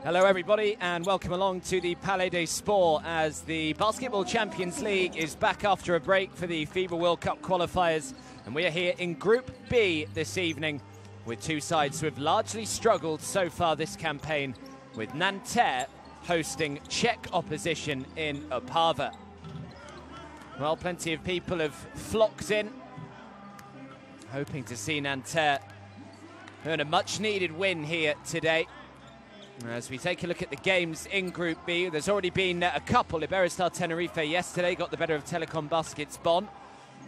Hello everybody and welcome along to the Palais des Sports as the Basketball Champions League is back after a break for the FIBA World Cup qualifiers, and we are here in Group B this evening with two sides who have largely struggled so far this campaign, with Nanterre hosting Czech opposition in Opava. Well, plenty of people have flocked in, hoping to see Nanterre earn a much-needed win here today. As we take a look at the games in Group B, there's already been a couple. Iberostar Tenerife yesterday got the better of Telecom Baskets Bonn,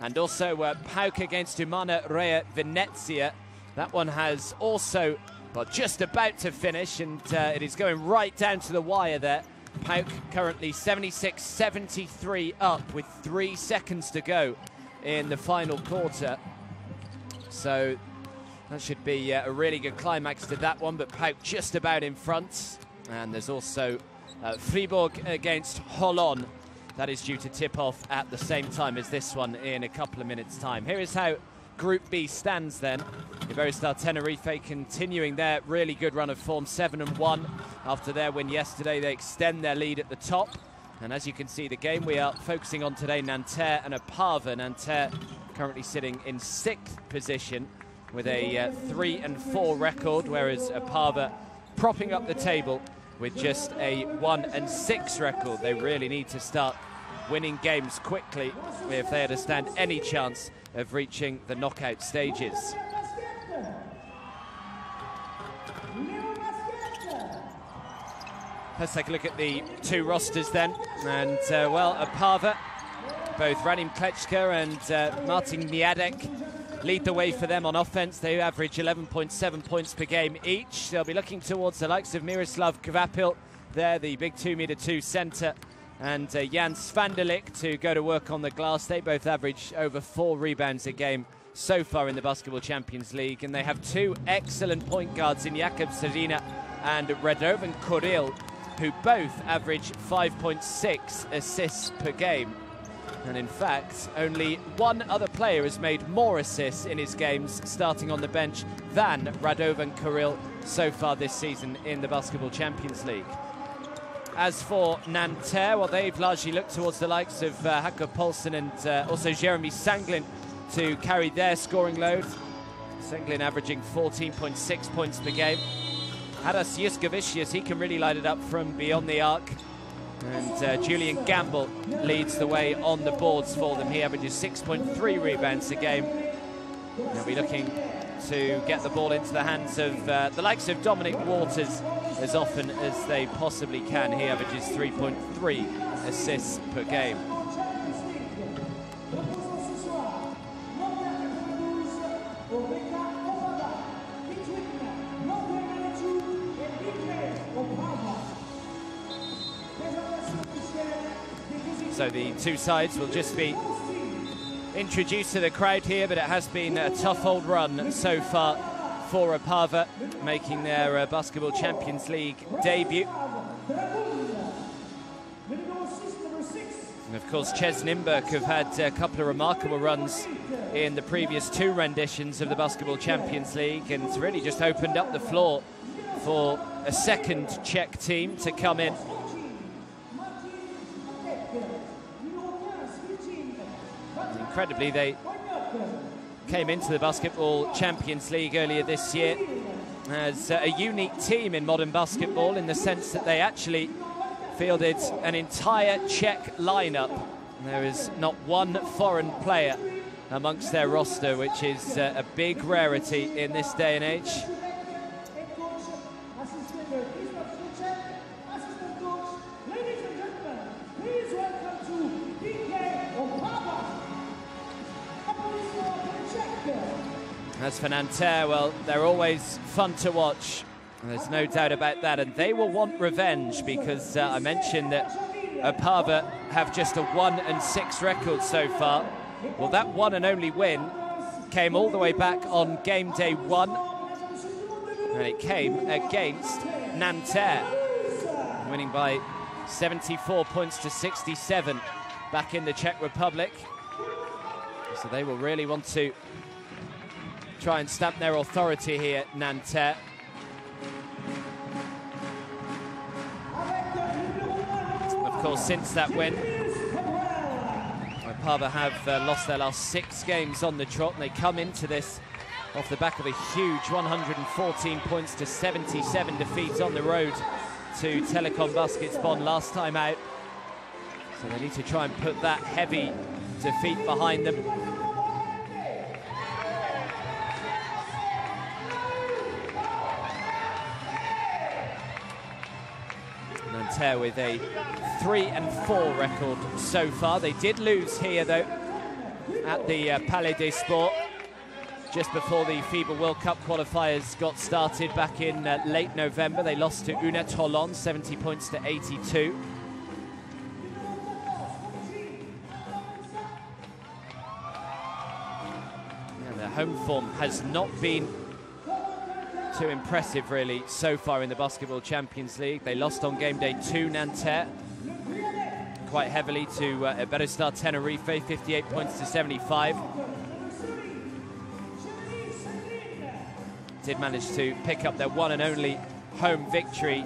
and also PAOK against Umana Rea Venezia. That one has also, well, just about to finish, and it is going right down to the wire there. PAOK currently 76-73 up with 3 seconds to go in the final quarter. So that should be a really good climax to that one, but PAOK just about in front. And there's also Fribourg against Holon. That is due to tip off at the same time as this one in a couple of minutes' time. Here is how Group B stands then. Iberostar Tenerife continuing their really good run of form, 7-1. After their win yesterday, they extend their lead at the top. And as you can see, the game we are focusing on today, Nanterre and Opava. Nanterre currently sitting in 6th position with a 3-4 record, whereas Opava propping up the table with just a 1-6 record. They really need to start winning games quickly if they are to stand any chance of reaching the knockout stages. Let's take a look at the two rosters then. And, well, Opava, both Radim Klečka and Martin Miadek lead the way for them on offense. They average 11.7 points per game each. They'll be looking towards the likes of Miroslav Kvapil, there, the big 2'2" centre, and Jan Svandelik to go to work on the glass. They both average over 4 rebounds a game so far in the Basketball Champions League. And they have two excellent point guards in Jakub Serina and Radovan Kuril, who both average 5.6 assists per game. And in fact, only one other player has made more assists in his games starting on the bench than Radovan Kuril so far this season in the Basketball Champions League. As for Nanterre, well, they've largely looked towards the likes of Jakob Poulsen and also Jeremy Sanglin to carry their scoring load. Sanglin averaging 14.6 points per game. Hadas Yuskavicius, he can really light it up from beyond the arc. And Julian Gamble leads the way on the boards for them. He averages 6.3 rebounds a game. They'll be looking to get the ball into the hands of the likes of Dominic Waters as often as they possibly can. He averages 3.3 assists per game. So the two sides will just be introduced to the crowd here, but it has been a tough old run so far for Opava, making their Basketball Champions League debut. And of course, Ches Nimberg have had a couple of remarkable runs in the previous 2 renditions of the Basketball Champions League, and it's really just opened up the floor for a second Czech team to come in. Incredibly, they came into the Basketball Champions League earlier this year as a unique team in modern basketball, in the sense that they actually fielded an entire Czech lineup. There is not one foreign player amongst their roster, which is a big rarity in this day and age. As for Nanterre, well, they're always fun to watch. There's no doubt about that, and they will want revenge because I mentioned that Opava have just a 1-6 record so far. Well, that one and only win came all the way back on game day 1, and it came against Nanterre, winning by 74 points to 67 back in the Czech Republic. So they will really want to try and stamp their authority here, Nanterre. course, since that win, Opava have lost their last 6 games on the trot, and they come into this off the back of a huge 114 points to 77 defeats on the road to Telecom Basketball last time out. So they need to try and put that heavy defeat behind them. Nanterre with a 3-4 record so far. They did lose here though at the Palais des Sports just before the FIBA World Cup qualifiers got started back in late November. They lost to Unet Holland 70 points to 82. Yeah, their home form has not been too impressive really so far in the Basketball Champions League. They lost on game day to Nanterre quite heavily to Iberostar Tenerife, 58 points to 75. Did manage to pick up their one and only home victory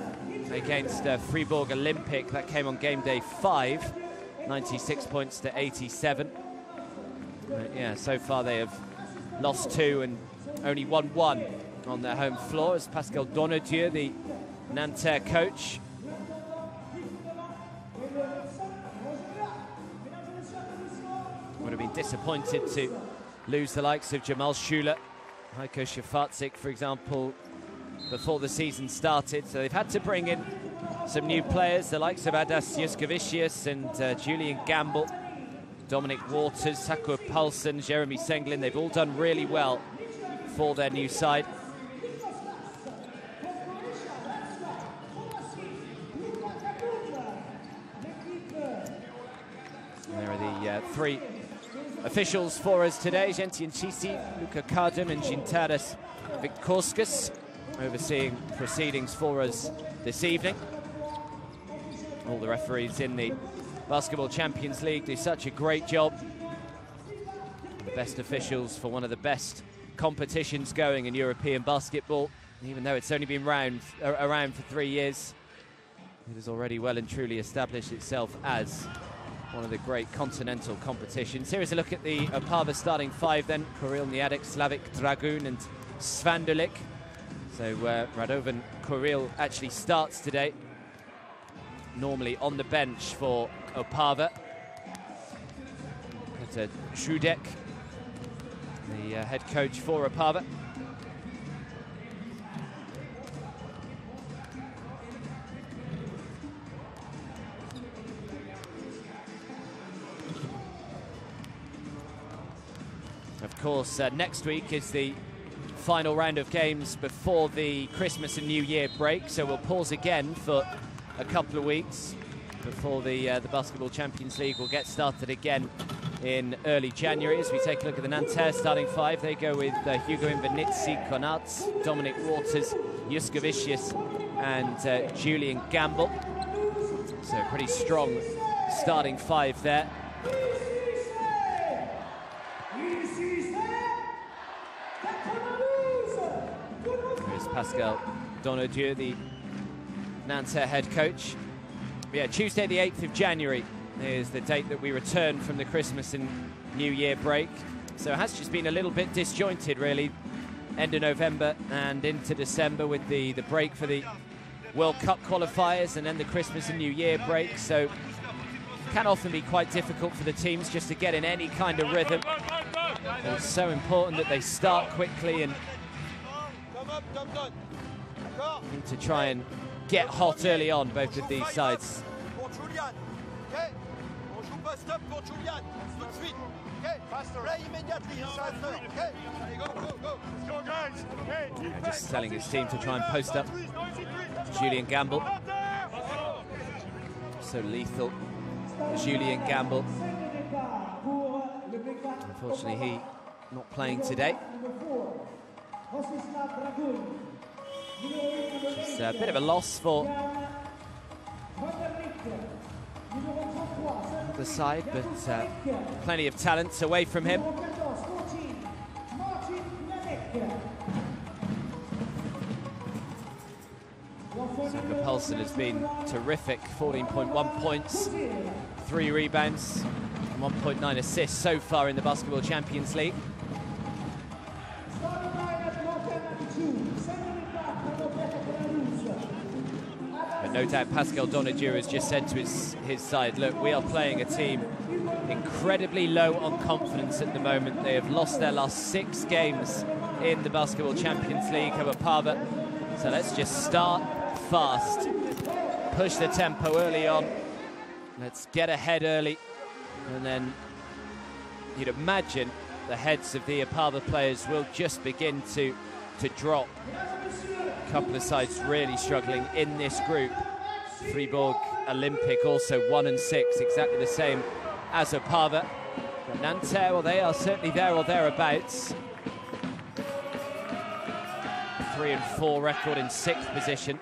against Fribourg Olympic. That came on game day 5, 96 points to 87. Yeah, so far they have lost 2 and only won 1 on their home floor, as Pascal Donnedieu, the Nanterre coach, would have been disappointed to lose the likes of Jamal Schuler, Heiko Shafatzik, for example, before the season started. So they've had to bring in some new players, the likes of Adas Juskavicius and Julian Gamble, Dominic Waters, Sakur Paulsen, Jeremy Senglin. They've all done really well for their new side. There are the 3 officials for us today: Gentien Chisi, Luca Kardum and Gintaras Vitkauskas, overseeing proceedings for us this evening. All the referees in the Basketball Champions League do such a great job. The best officials for one of the best competitions going in European basketball. Even though it's only been around for 3 years, it has already well and truly established itself as one of the great continental competitions. Here is a look at the Opava starting 5 then. Kuril Niadek, Slavik Dragun and Svandulik. So Radovan Kuril actually starts today, normally on the bench for Opava. Peter Trudek, the head coach for Opava. Of course, next week is the final round of games before the Christmas and New Year break, so we'll pause again for a couple of weeks before the Basketball Champions League will get started again in early January. As we take a look at the Nanterre starting 5, they go with Hugo Invenitsi, Konarts, Dominic Waters, Juskavicius and Julian Gamble. So pretty strong starting 5 there. There's Pascal Donnedieu, the Nanterre head coach. Yeah, Tuesday the 8th of January is the date that we return from the Christmas and New Year break. So it has just been a little bit disjointed really, end of November and into December with the break for the World Cup qualifiers and then the Christmas and New Year break. So it can often be quite difficult for the teams just to get in any kind of rhythm. And it's so important that they start quickly and need to try and get hot early on, both of these sides. Just telling his team to try and post up Julian Gamble. So lethal, Julian Gamble. Unfortunately, he not playing today. Just a bit of a loss for the side, but plenty of talent away from him. Super Paulsen has been terrific, 14.1 points, 3 rebounds, and 1.9 assists so far in the Basketball Champions League. But no doubt Pascal Donadieu has just said to his side, look, we are playing a team incredibly low on confidence at the moment. They have lost their last 6 games in the Basketball Champions League over Opava. So let's just start fast, push the tempo early on, let's get ahead early, and then you'd imagine the heads of the Opava players will just begin to drop. A couple of sides really struggling in this group. Fribourg Olympic also 1 and 6, exactly the same as Opava. But Nanterre, well, they are certainly there or thereabouts. 3 and 4 record in 6th position.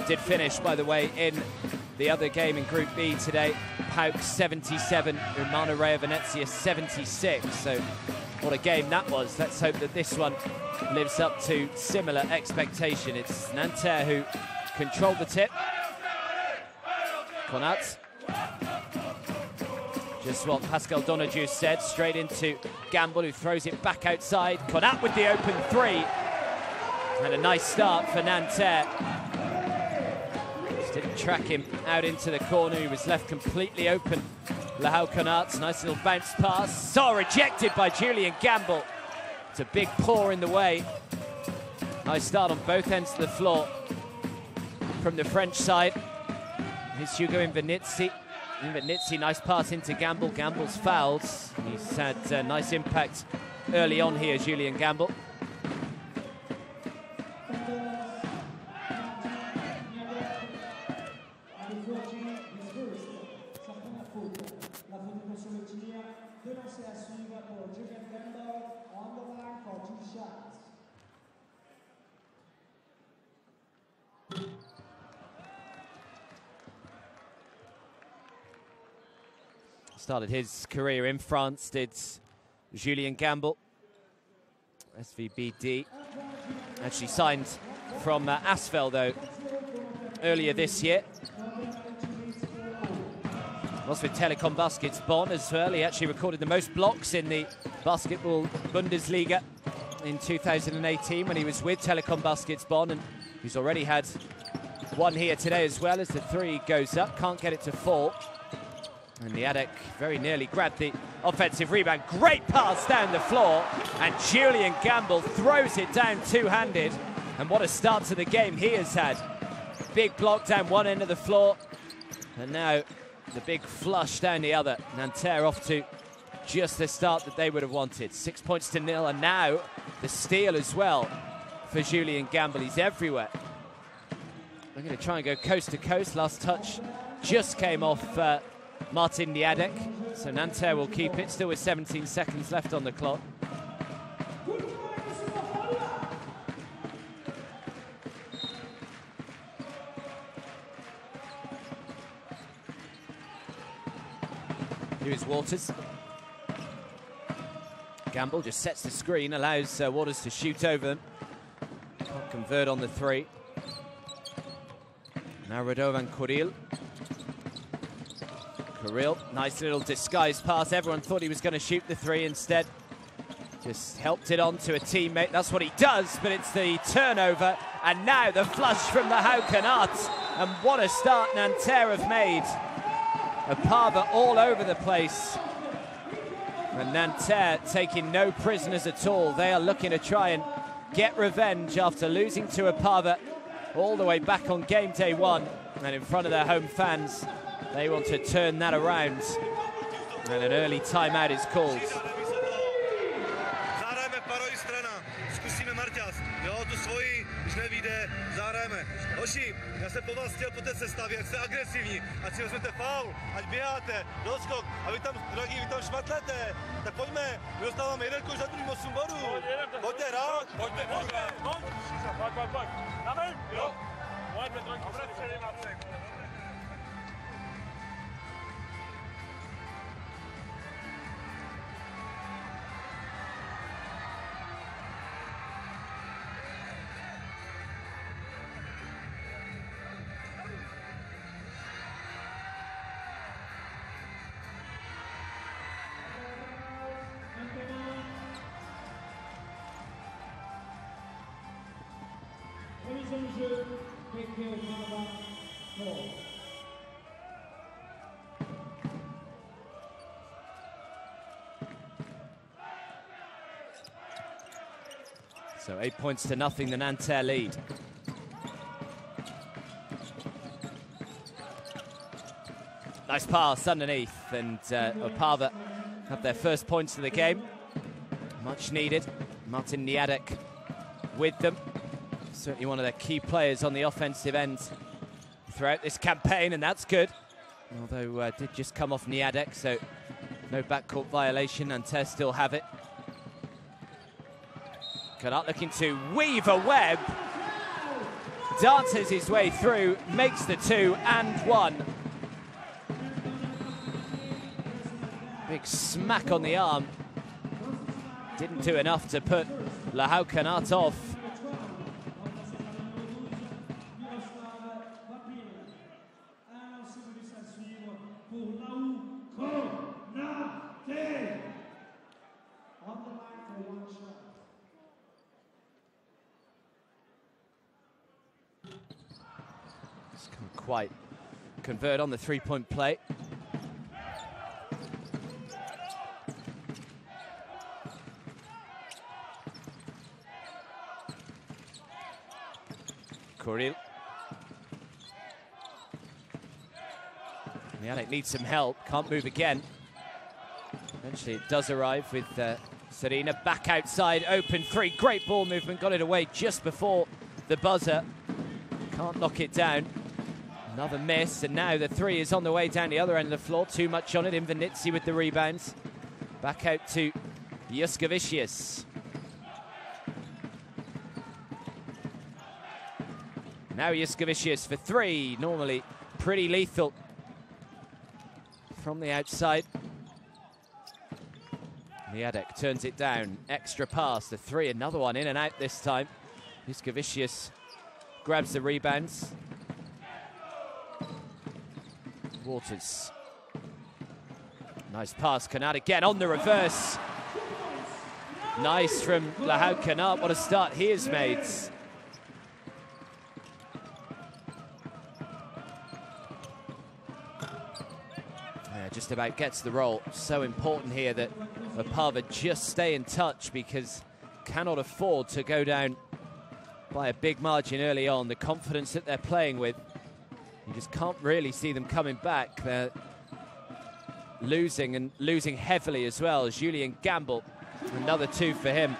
Did finish, by the way, in the other game in Group B today. Pauk 77, Umana Reia Venezia 76. So what a game that was. Let's hope that this one lives up to similar expectation. It's Nanterre who controlled the tip. Konat. Just what Pascal Donadieu said, straight into Gamble, who throws it back outside. Konat with the open 3. And a nice start for Nanterre. Just didn't track him out into the corner. He was left completely open. Lahau Konat, nice little bounce pass. So rejected by Julian Gamble. It's a big paw in the way. Nice start on both ends of the floor. From the French side, here's Hugo Invernizzi. Invernizzi, nice pass into Gamble. Gamble's fouled. He's had a nice impact early on here, Julian Gamble. Started his career in France, did Julien Gamble. SVBD. Actually signed from Asvel, though, earlier this year. Was with Telekom Baskets Bonn as well. He actually recorded the most blocks in the Basketball Bundesliga in 2018 when he was with Telekom Baskets Bonn, and he's already had one here today as well as the 3 goes up. Can't get it to fall. And Niadek very nearly grabbed the offensive rebound. Great pass down the floor, and Julian Gamble throws it down two-handed. And what a start to the game he has had. Big block down one end of the floor, and now the big flush down the other. Nanterre off to just the start that they would have wanted. 6 points to 0, and now the steal as well for Julian Gamble. He's everywhere. They're going to try and go coast to coast. Last touch just came off Martin Niadek, so Nanterre will keep it, still with 17 seconds left on the clock. Here's Waters. Gamble just sets the screen, allows Waters to shoot over them. Can't convert on the 3. Now Radovan Kuril. Kuril, nice little disguise pass. Everyone thought he was going to shoot the 3 instead. Just helped it on to a teammate. That's what he does, but it's the turnover. And now the flush from the Haukenart. And what a start Nanterre have made. Opava all over the place. And Nanterre taking no prisoners at all. They are looking to try and get revenge after losing to Opava all the way back on game day 1. And in front of their home fans, they want to turn that around. And an early timeout is called. Hoši, já se po vás chtěl po té sestavě, ať jste agresivní, ať si vezmete faul, ať běháte, doskok, a vy tam, drahý, vy tam šmatlete, tak pojďme, my dostáváme jeden koš za druhým 8 bodů. Pojďte hrát. Pojďte, pojď. Dáme? Jo. Pojďme, trojky. So 8 points to nothing, the Nanterre lead. Nice pass underneath, and Opava have their first points of the game. Much needed. Martin Niadek with them. Certainly one of their key players on the offensive end throughout this campaign, and that's good. Although did just come off Niadek, so no backcourt violation. Nanterre still have it. Canat looking to weave a web. Dances his way through, makes the 2 and 1. Big smack on the arm. Didn't do enough to put Canat off. Can't quite convert on the three-point play. Coril. Niadek needs some help, can't move again. Eventually it does arrive with Serena back outside, open three, great ball movement, got it away just before the buzzer. Can't knock it down. Another miss, and now the 3 is on the way down the other end of the floor. Too much on it, Invernizzi with the rebounds. Back out to Juskavicius. Now Juskavicius for 3, normally pretty lethal from the outside. Niadek turns it down, extra pass, the 3, another one in and out this time. Juskavicius grabs the rebounds. Waters. Nice pass, Canat again on the reverse. Nice from Canat, what a start he has made. Yeah, just about gets the roll. So important here that Opava just stay in touch, because cannot afford to go down by a big margin early on. The confidence that they're playing with, you just can't really see them coming back. They're losing, and losing heavily as well. Julien Gamble, another 2 for him.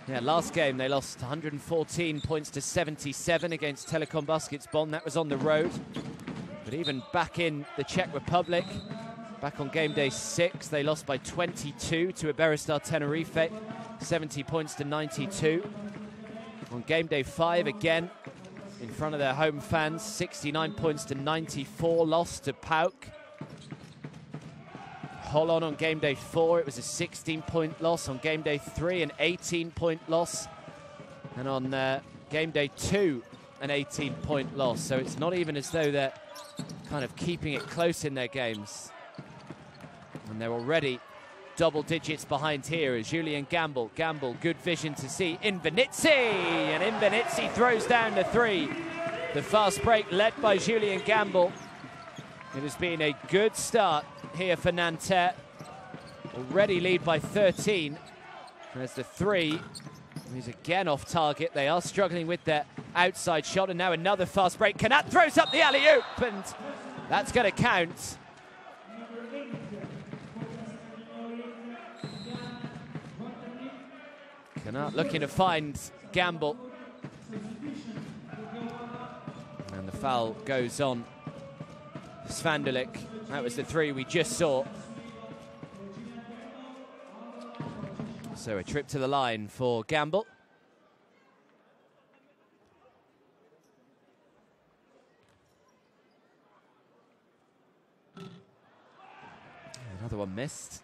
Yeah, last game they lost 114 points to 77 against Telekom Basketball. That was on the road. But even back in the Czech Republic, back on game day 6, they lost by 22 to Iberostar Tenerife, 70 points to 92. On game day 5, again, in front of their home fans, 69 points to 94, lost to PAOK. Holon on game day 4, it was a 16-point loss. On game day 3, an 18-point loss. And on game day 2, an 18-point loss. So it's not even as though they're kind of keeping it close in their games. And they're already double digits behind here as Julien Gamble. Gamble, good vision to see Invernizzi, and Invernizzi throws down the 3. The fast break led by Julien Gamble. It has been a good start here for Nanterre. Already lead by 13. There's the 3. He's again off target. They are struggling with their outside shot, and now another fast break. Canat throws up the alley-oop, and that's going to count. Canat looking to find Gamble. And the foul goes on Svandulik. That was the 3 we just saw. So a trip to the line for Gamble. Another one missed.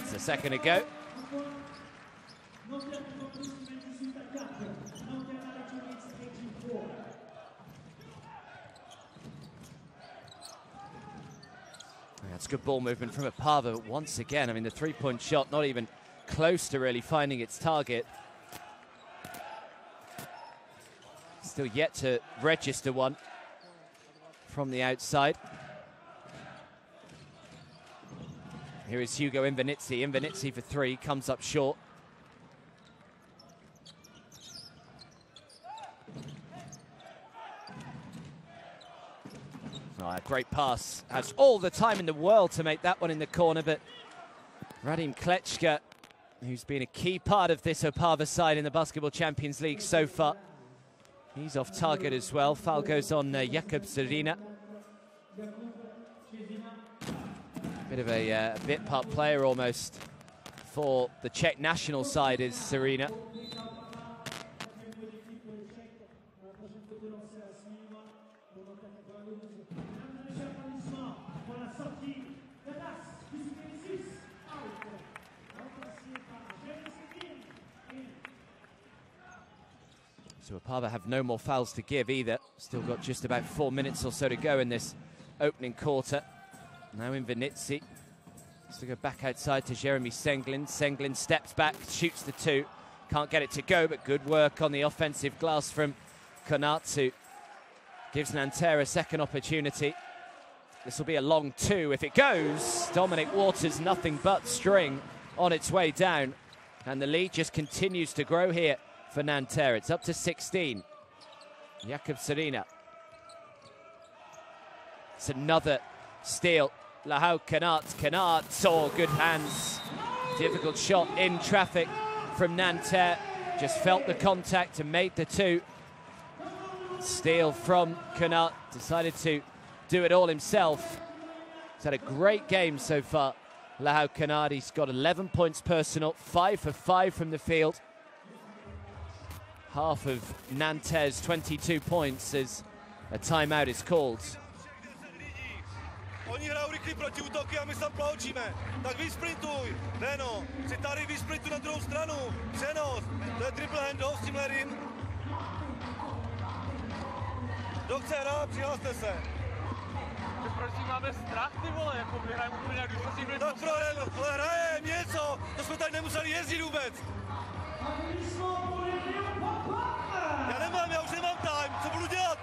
It's a second ago. That's good ball movement from Opava once again. I mean, the three-point shot not even close to really finding its target. Still yet to register one from the outside. Here is Hugo Invernizzi. Invernizzi for three, comes up short. Oh, a great pass. Has all the time in the world to make that one in the corner, but Radim Klečka, who's been a key part of this Opava side in the Basketball Champions League so far, he's off target as well. Foul goes on Jakub Serina. Bit of a bit part player almost for the Czech national side is Serina. So Opava have no more fouls to give either. Still got just about 4 minutes or so to go in this opening quarter. Now Invernizzi has to go back outside to Jeremy Senglin. Senglin steps back, shoots the two. Can't get it to go, but good work on the offensive glass from Konatsu. Gives Nanterre a second opportunity. This will be a long two. If it goes, Dominic Waters, nothing but string on its way down. And the lead just continues to grow here for Nanterre. It's up to 16. Jakub Serina. It's another steal. Lahau Kanat. Oh, good hands. Difficult shot in traffic from Nanterre. Just felt the contact and made the two. Steal from Kanat. Decided to do it all himself. He's had a great game so far. Lahau Kanat, he's got 11 points personal, 5 for 5 from the field. Half of Nanterre's 22 points as a timeout is called. Oni hrajou rychlý protiútoky a my se ploučíme. Tak vysprintuj, Reno, si tady vysprintuj na druhou stranu. Přenos, to je triple handoff s tím Lerim. Kdo chce hrát, přihlaste se. Proč máme strach, ty vole, jako my hrajeme úplně jak když byli... Tak pro Reno, ale hrajem něco, to jsme tady nemuseli jezdit vůbec. Já už nemám time, co budu dělat?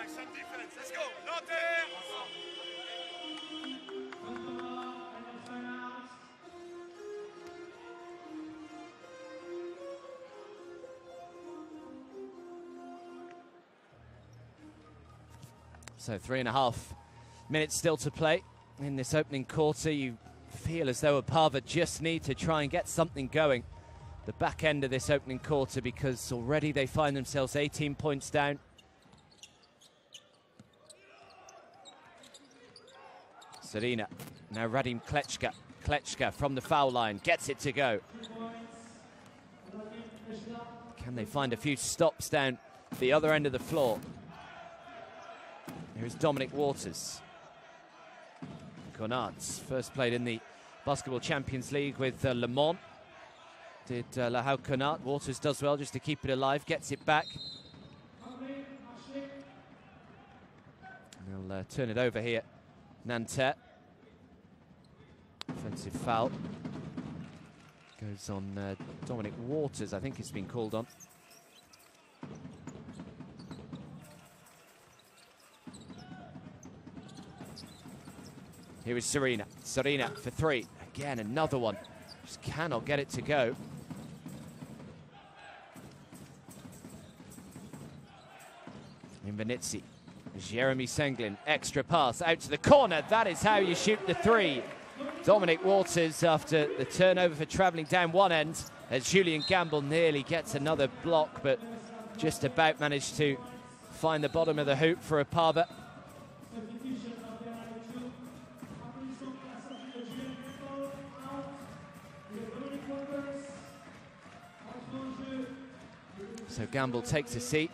Some defense, let's go, Nanterre! So 3.5 minutes still to play in this opening quarter. You feel as though Opava just need to try and get something going the back end of this opening quarter, because already they find themselves 18 points down. Serina, now Radim Klečka. Klečka from the foul line, gets it to go. Can they find a few stops down the other end of the floor? Here's Dominic Waters. Konats first played in the Basketball Champions League with Le Mans. Did Lahau Konat. Waters does well just to keep it alive, gets it back. They'll turn it over here. Nanterre. Offensive foul. Goes on Dominic Waters, I think it's been called on. Here is Serina. Serina for three. Again, another one. Just cannot get it to go. Invernizzi. Jeremy Senglin. Extra pass out to the corner. That is how you shoot the three. Dominic Waters, after the turnover for travelling down one end, as Julian Gamble nearly gets another block, but just about managed to find the bottom of the hoop for Opava. So Gamble takes a seat.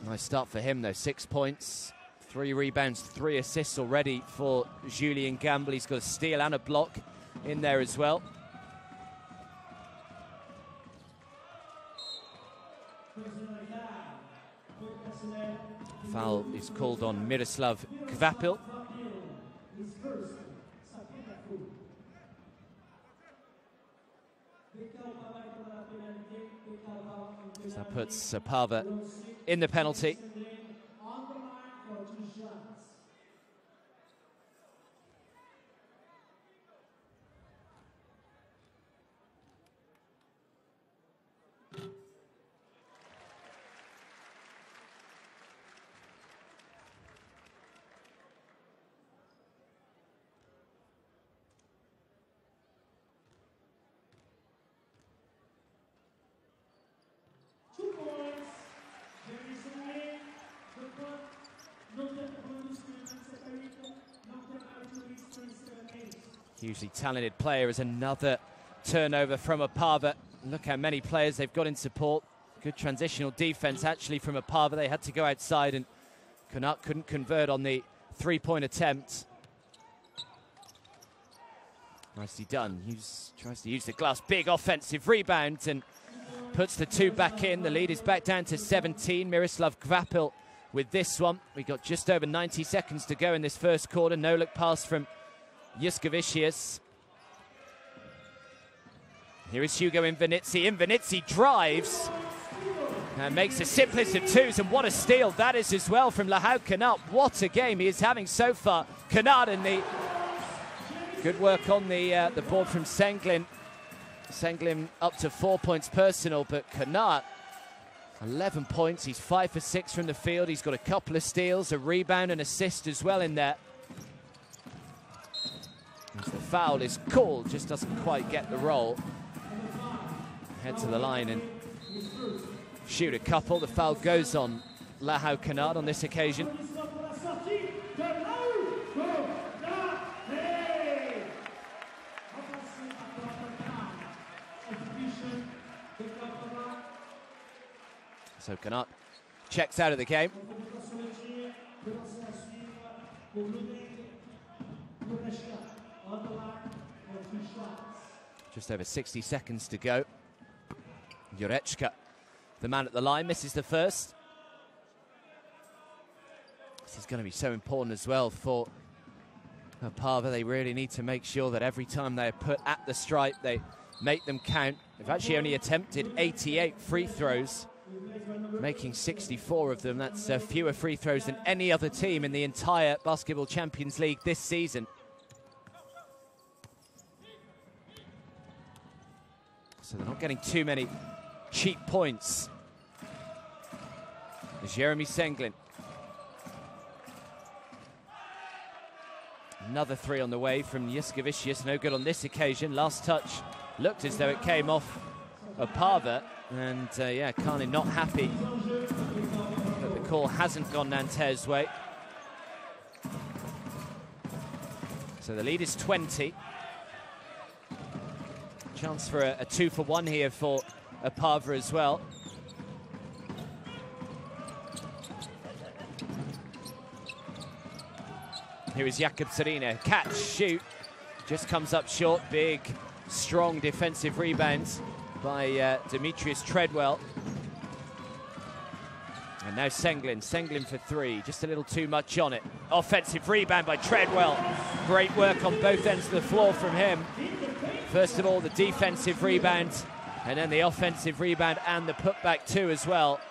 Nice start for him though, 6 points, 3 rebounds, 3 assists already for Julian Gamble. He's got a steal and a block in there as well. Foul is called on Miroslav Kvapil. That puts Opava in the penalty. Hugely talented player as another turnover from Opava. Look how many players they've got in support. Good transitional defense actually from Opava. They had to go outside and Knut couldn't convert on the three-point attempt. Nicely done. Tries to use the glass. Big offensive rebound and puts the two back in. The lead is back down to 17. Miroslav Kvapil with this one. We got just over 90 seconds to go in this first quarter. No look pass from Juskavicius. Here is Hugo Invenitsi. Invenitsi drives and makes the simplest of twos, and what a steal that is as well from Lehau Knut. What a game he is having so far. Knut, and the good work on the board from Senglin. Senglin up to 4 points personal, but Knut 11 points. He's 5 for 6 from the field. He's got a couple of steals, a rebound, and assist as well in there. As the foul is called, just doesn't quite get the roll. Head to the line and shoot a couple. The foul goes on Lehau Knut on this occasion. So Knut checks out of the game. Just over 60 seconds to go. Jurečka, the man at the line, misses the first. This is going to be so important as well for Opava. They really need to make sure that every time they are put at the stripe, they make them count. They've actually only attempted 88 free throws, making 64 of them. That's fewer free throws than any other team in the entire Basketball Champions League this season. So they're not getting too many cheap points. Jeremy Senglin. Another three on the way from Juskavicius. No good on this occasion. Last touch looked as though it came off Opava. And yeah, Carney not happy that the call hasn't gone Nanterre's way. So the lead is 20. Chance for a 2-for-1 here for Opava as well. Here is Jakob Serena. Catch, shoot. Just comes up short. Big, strong defensive rebounds by Demetrius Treadwell. And now Senglin. Senglin for three. Just a little too much on it. Offensive rebound by Treadwell. Great work on both ends of the floor from him. First of all, the defensive rebound, and then the offensive rebound and the putback too as well.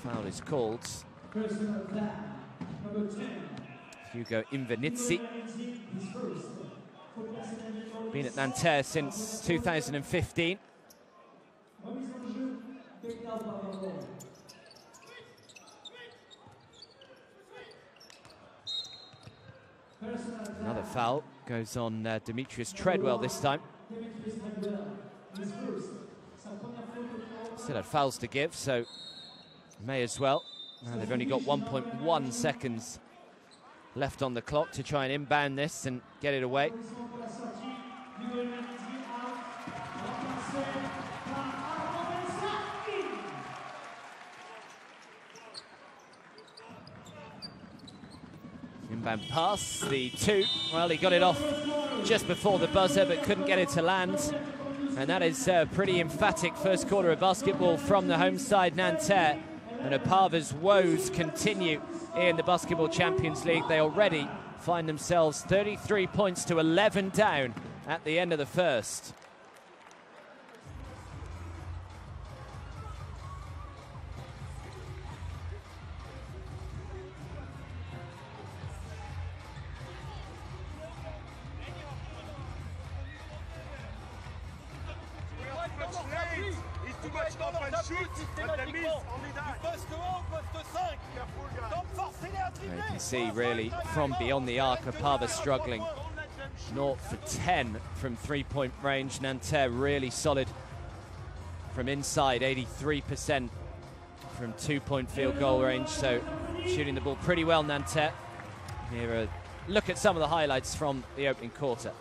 Foul is called. Hugo Invenitsi. Been at Nanterre since 2015. Another foul goes on Demetrius Treadwell this time. Still had fouls to give, so may as well. They've only got 1.1 seconds left on the clock to try and inbound this and get it away. Inbound pass, the two. Well, he got it off just before the buzzer, but couldn't get it to land. And that is a pretty emphatic first quarter of basketball from the home side, Nanterre. And Opava's woes continue in the Basketball Champions League. They already find themselves 33 points to 11 down at the end of the first. You can see really from beyond the arc, Opava struggling. 0 for 10 from three-point range. Nanterre really solid from inside, 83% from two-point field goal range. So shooting the ball pretty well, Nanterre. Here a look at some of the highlights from the opening quarter.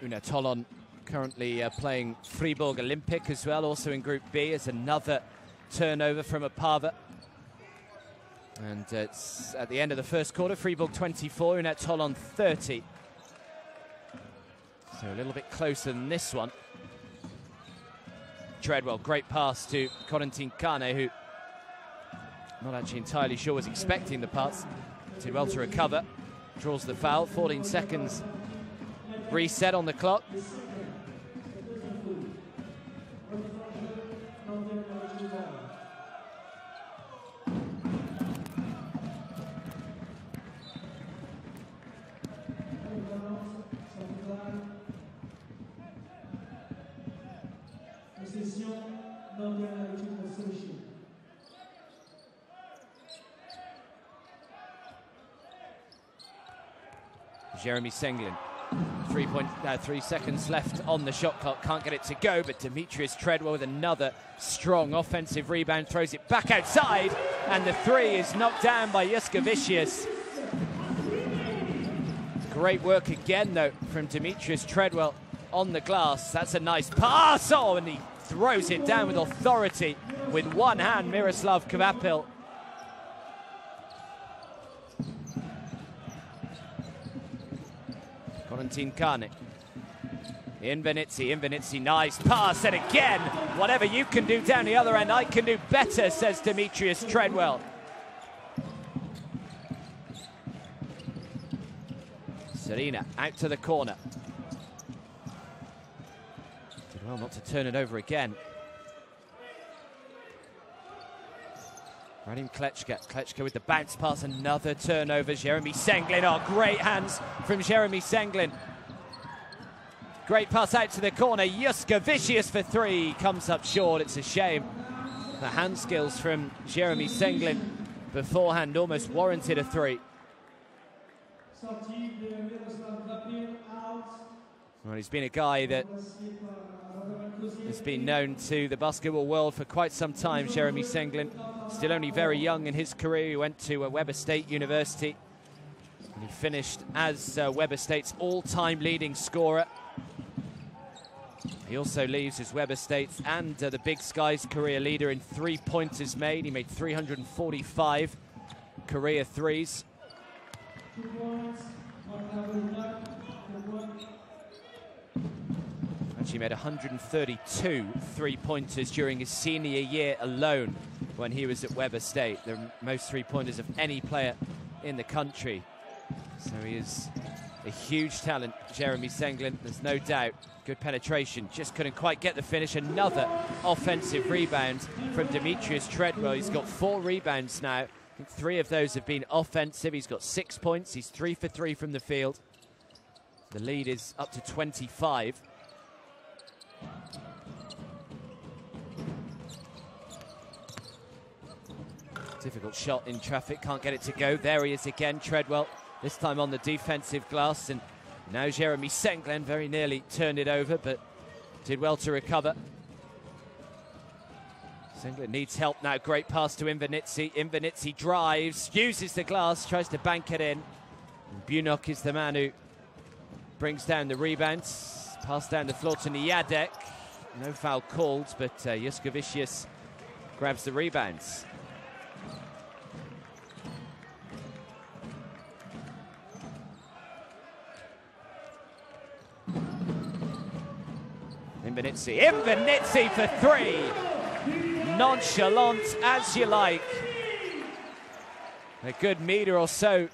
Una Tollon currently playing Fribourg Olympic as well, also in Group B, as another turnover from Opava. And it's at the end of the first quarter, Fribourg 24, Una Tollon 30. So a little bit closer than this one. Treadwell, great pass to Corentin Kane, who not actually entirely sure was expecting the pass. Did well to recover, draws the foul, 14 seconds. Reset on the clock. Jeremy Senglin. 3 seconds left on the shot clock. Can't get it to go, but Demetrius Treadwell with another strong offensive rebound. Throws it back outside, and the three is knocked down by Juskavicius. Great work again, though, from Demetrius Treadwell on the glass. That's a nice pass. Oh, and he throws it down with authority with one hand, Miroslav Kvapil. Corentin Kane. Invenizzi, nice pass, and again, whatever you can do down the other end, I can do better, says Demetrius Treadwell. Serena out to the corner. Did well not to turn it over again. Radim Klečka with the bounce pass, another turnover. Jeremy Senglin, oh, great hands from Jeremy Senglin. Great pass out to the corner. Juskavicius for three, comes up short. It's a shame. The hand skills from Jeremy Senglin beforehand almost warranted a three. Well, he's been a guy that has been known to the basketball world for quite some time, Jeremy Senglin. Still only very young in his career. He went to Weber State University, and he finished as Weber State's all-time leading scorer. He also leaves as Weber State's and the Big Sky's career leader in three-pointers made. He made 345 career threes. He made 132 three-pointers during his senior year alone when he was at Weber State, the most three-pointers of any player in the country. So he is a huge talent, Jeremy Senglin, there's no doubt. Good penetration, just couldn't quite get the finish. Another offensive rebound from Demetrius Treadwell. He's got 4 rebounds now. I think 3 of those have been offensive. He's got 6 points. He's 3 for 3 from the field. The lead is up to 25. Difficult shot in traffic, can't get it to go. There he is again, Treadwell, this time on the defensive glass. And now Jeremy Senglin very nearly turned it over, but did well to recover. Senglin needs help now. Great pass to Invernizzi. Invernizzi drives, uses the glass, tries to bank it in. And Bunok is the man who brings down the rebounds. Pass down the floor to Niadek. No foul called, but Juskavicius grabs the rebounds. Invernizzi for 3. Nonchalant as you like. A good metre or so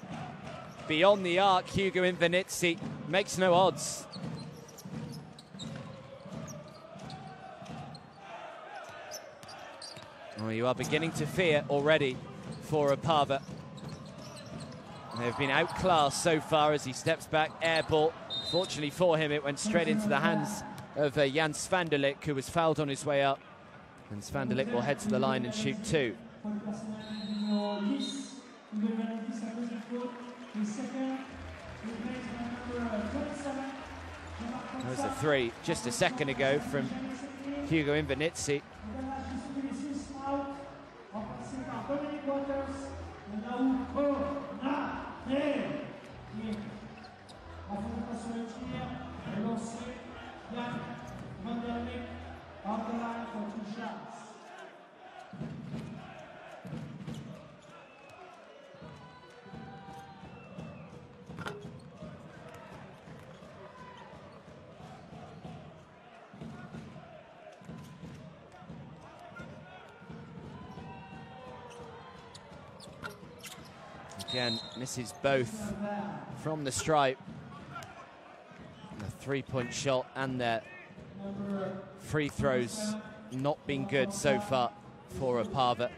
beyond the arc. Hugo Invernizzi makes no odds. Oh, you are beginning to fear already for Opava. They've been outclassed so far as he steps back, air ball. Fortunately for him, it went straight into the hands of Jan Svandelik, who was fouled on his way up. And Svandelik will head to the line and shoot 2. There's a 3 just a second ago from Hugo Invernizzi. Again, misses both from the stripe. The three-point shot and their free throws not been good so far for Opava.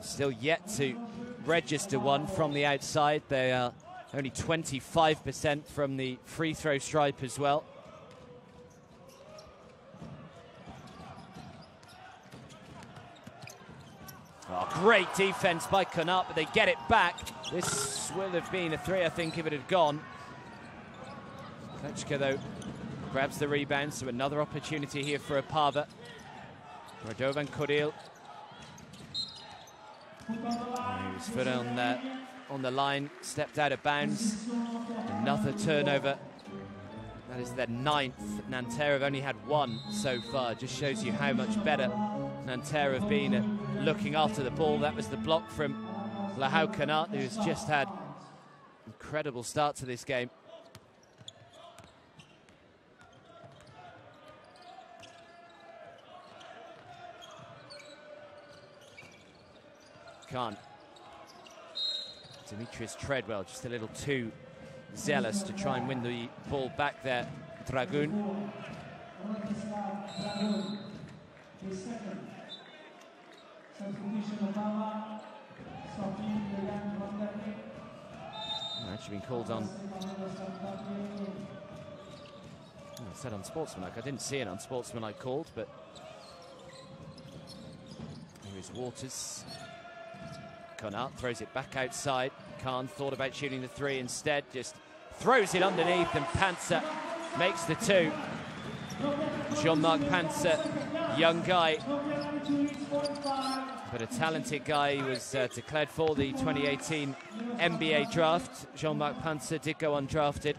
Still yet to register one from the outside. They are only 25% from the free throw stripe as well. Oh, great defense by Konat, but they get it back. This will have been a 3, I think, if it had gone. Klečka, though, grabs the rebound, so another opportunity here for Opava. Radovan Kodil. His foot on the line, stepped out of bounds. Another turnover. That is their 9th. Nanterre have only had 1 so far. Just shows you how much better Nanterre have been at looking after the ball. That was the block from Lahau Konat, who's just had an incredible start to this game. Can't. Demetrius Treadwell just a little too zealous to try and win the ball back there. Dragoon. Actually been called on. I said unsportsmanlike. I didn't see an unsportsmanlike called, but here is Waters. Konat throws it back outside. Khan thought about shooting the 3 instead, just throws it underneath, and Panzer makes the 2. Jean-Marc Panzer, young guy, but a talented guy. He was declared for the 2018 NBA draft. Jean-Marc Panzer did go undrafted.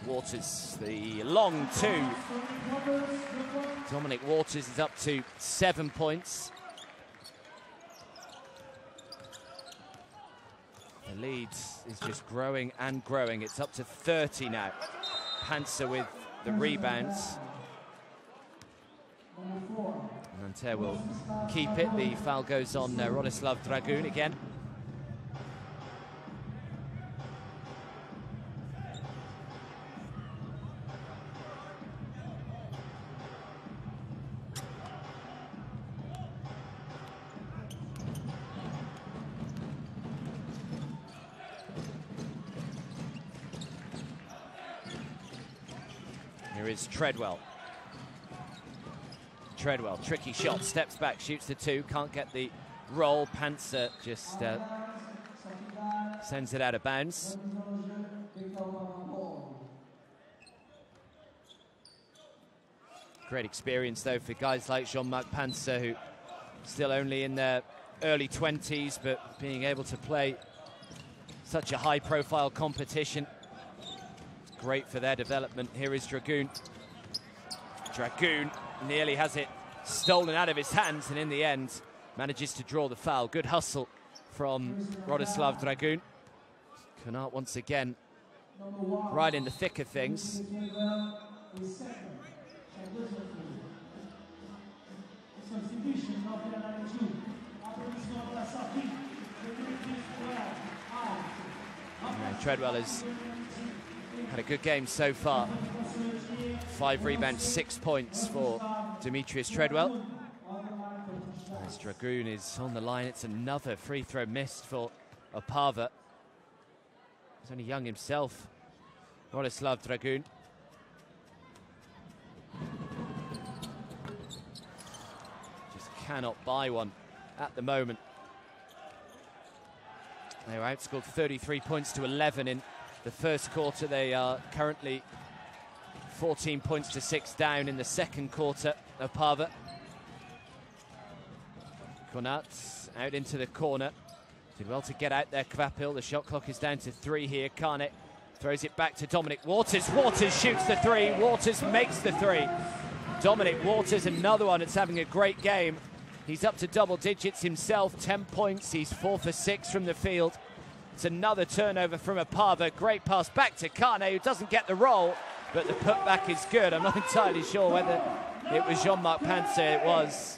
Waters, the long two. Dominic Waters is up to 7 points. The lead is just growing and growing. It's up to 30 now. Panzer with the rebounds. Nanterre will keep it. The foul goes on Rodislav Dragun again. Here is Treadwell. Treadwell, tricky shot, steps back, shoots the two, can't get the roll. Panzer just sends it out of bounds. Great experience, though, for guys like Jean-Marc Panzer, who still only in their early 20s, but being able to play such a high-profile competition. It's great for their development. Here is Dragun. Dragun nearly has it stolen out of his hands, and in the end manages to draw the foul. Good hustle from Rodislav Dragun. Konat once again right in the thick of things. Treadwell has had a good game so far. 5 rebounds, 6 points for Demetrius Treadwell. As Dragun is on the line, it's another free throw missed for Opava. He's only young himself, Rodislav Dragun. Just cannot buy one at the moment. They were outscored 33 points to 11 in the first quarter. They are currently 14 points to 6 down in the second quarter. Opava. Konat out into the corner. Did well to get out there, Kvapil. The shot clock is down to 3 here. Kane throws it back to Dominic Waters. Waters shoots the 3. Waters makes the 3. Dominic Waters, another one that's having a great game. He's up to double digits himself, 10 points. He's 4 for 6 from the field. It's another turnover from Opava. Great pass back to Kane, who doesn't get the roll, but the putback is good. I'm not entirely sure whether it was Jean-Marc Panzer. It was.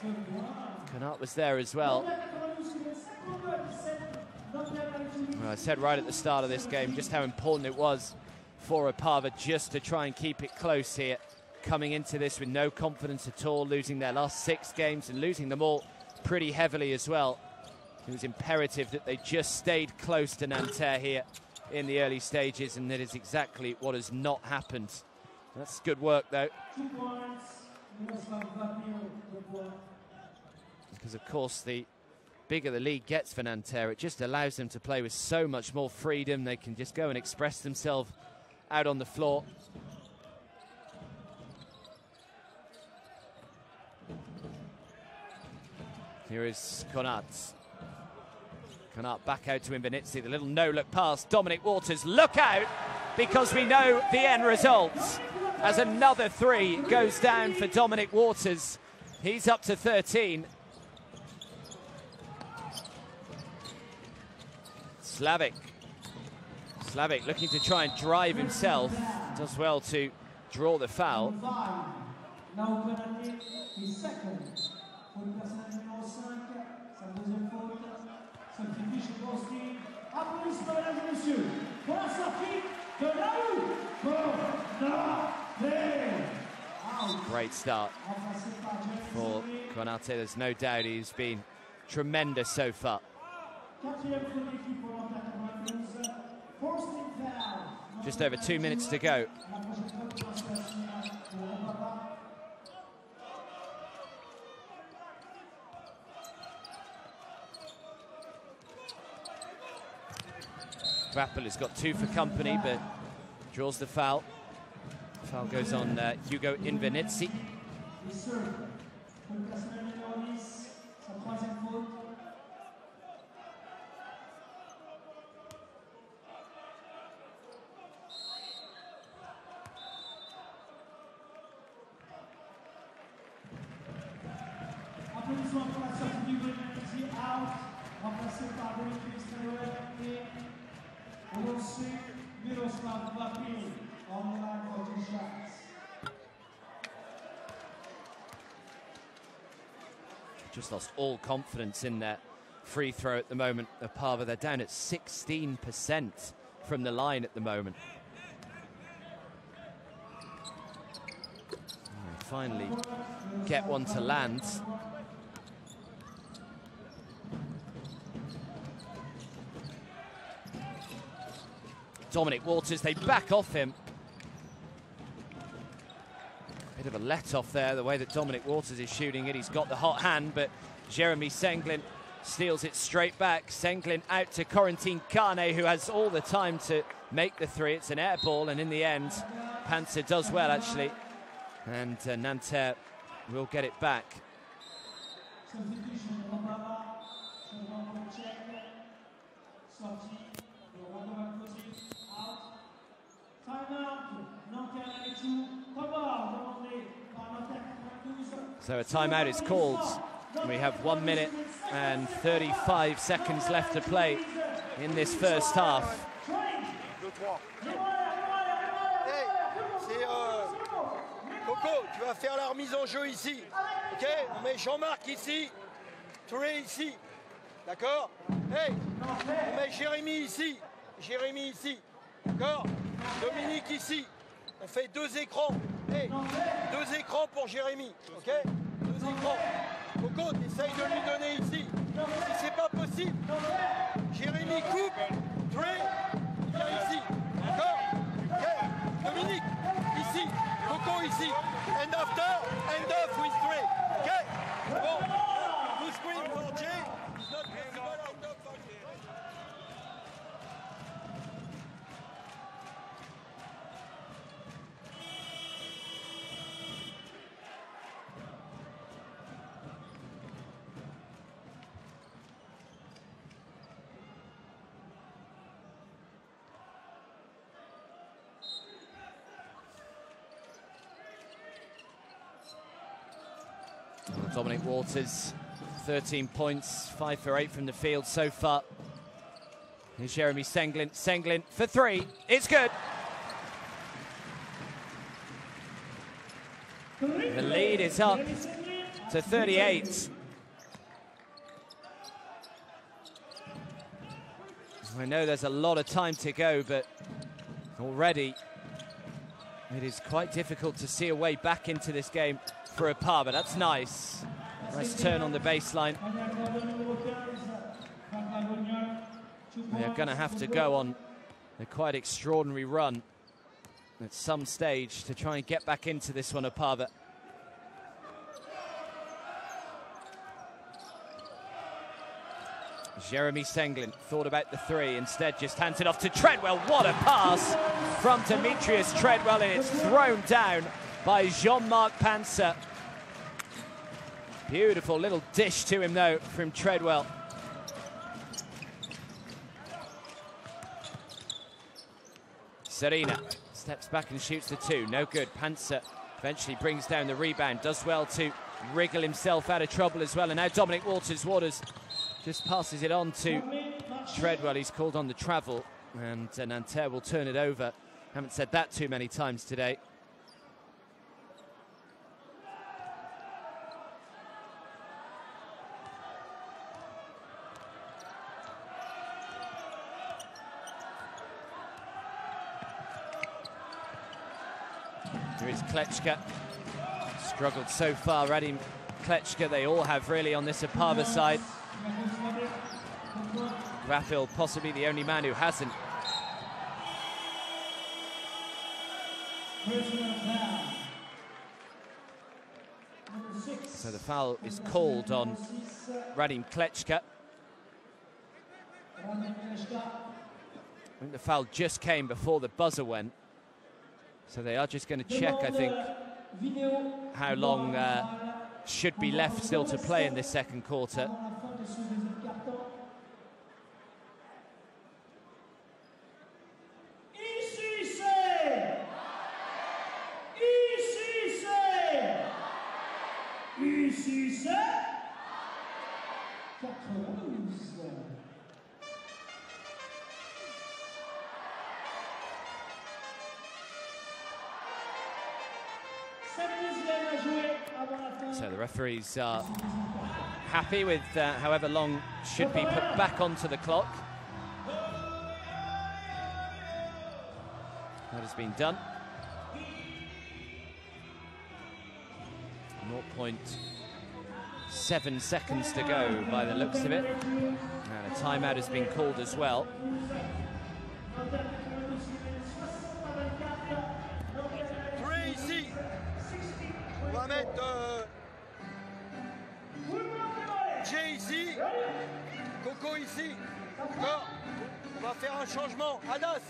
Konat was there as well. Well, I said right at the start of this game just how important it was for Opava just to try and keep it close here. Coming into this with no confidence at all, losing their last 6 games and losing them all pretty heavily as well. It was imperative that they just stayed close to Nanterre here in the early stages, and that is exactly what has not happened. That's good work, though. Because, of course, the bigger the lead gets for Nanterre, it just allows them to play with so much more freedom. They can just go and express themselves out on the floor. Here is Konat. Konat back out to Imbinitsi. The little no-look pass. Dominic Waters, look out, because we know the end result. As another 3 goes down for Dominic Waters. He's up to 13. Slavic looking to try and drive himself. Does well to draw the foul. Great start for Konate. There's no doubt he's been tremendous so far. Just over 2 minutes to go. Kvapil has got 2 for company, but draws the foul. Foul goes on Hugo Imbinitsi. Just lost all confidence in their free throw at the moment. Opava, they're down at 16% from the line at the moment. And finally get one to land. Dominic Waters, they back off him. Bit of a let-off there, the way that Dominic Waters is shooting it. He's got the hot hand, but Jeremy Senglin steals it straight back. Senglin out to Corentin Kane, who has all the time to make the three. It's an air ball, and in the end, Panzer does well, actually. And Nanterre will get it back. So a timeout is called. We have 1 minute and 35 seconds left to play in this first half. Coco, tu vas faire la remise en jeu ici. Ok? On met Jean-Marc ici. Touré ici. D'accord? Hey! On met Jérémy ici. Jérémy ici. D'accord? Dominique ici. On fait 2 écrans. Hey! 2 écrans pour Jérémy. Ok? 2 écrans. Coco, t'essayes de lui donner ici. Si c'est pas possible, Jérémy coupe. Touré, viens ici. D'accord? Ok? Dominique, ici. Coco ici. And after, end off with 3. Okay? Bon. To screen for Jay. It's not possible out of for Jay. Dominic Waters, 13 points, 5 for 8 from the field so far. Here's Jeremy Senglin. Senglin for 3. It's good. The lead is up to 38. I know there's a lot of time to go, but already it is quite difficult to see a way back into this game for Opava. That's nice. Nice turn on the baseline. They're going to have to go on a quite extraordinary run at some stage to try and get back into this one, Opava. Jeremy Senglin thought about the 3, instead just hands it off to Treadwell. What a pass from Demetrius Treadwell, and it's thrown down by Jean-Marc Panzer. Beautiful little dish to him, though, from Treadwell. Serena steps back and shoots the 2. No good. Panzer eventually brings down the rebound. Does well to wriggle himself out of trouble as well. And now Dominic Waters just passes it on to Treadwell. He's called on the travel, and Nanterre will turn it over. Haven't said that too many times today. Here is Klečka. Struggled so far, Radim Klečka. They all have really on this Opava side. Raphael possibly the only man who hasn't. So the foul is called on Radim Klečka. I think the foul just came before the buzzer went. So they are just going to check, I think, how long should be left still to play in this second quarter. So the referees are happy with however long should be put back onto the clock. That has been done. 0.7 seconds to go by the looks of it. And a timeout has been called as well. Ici. On va mettre Jay ici, Coco ici. D'accord. On va faire un changement. Hadas,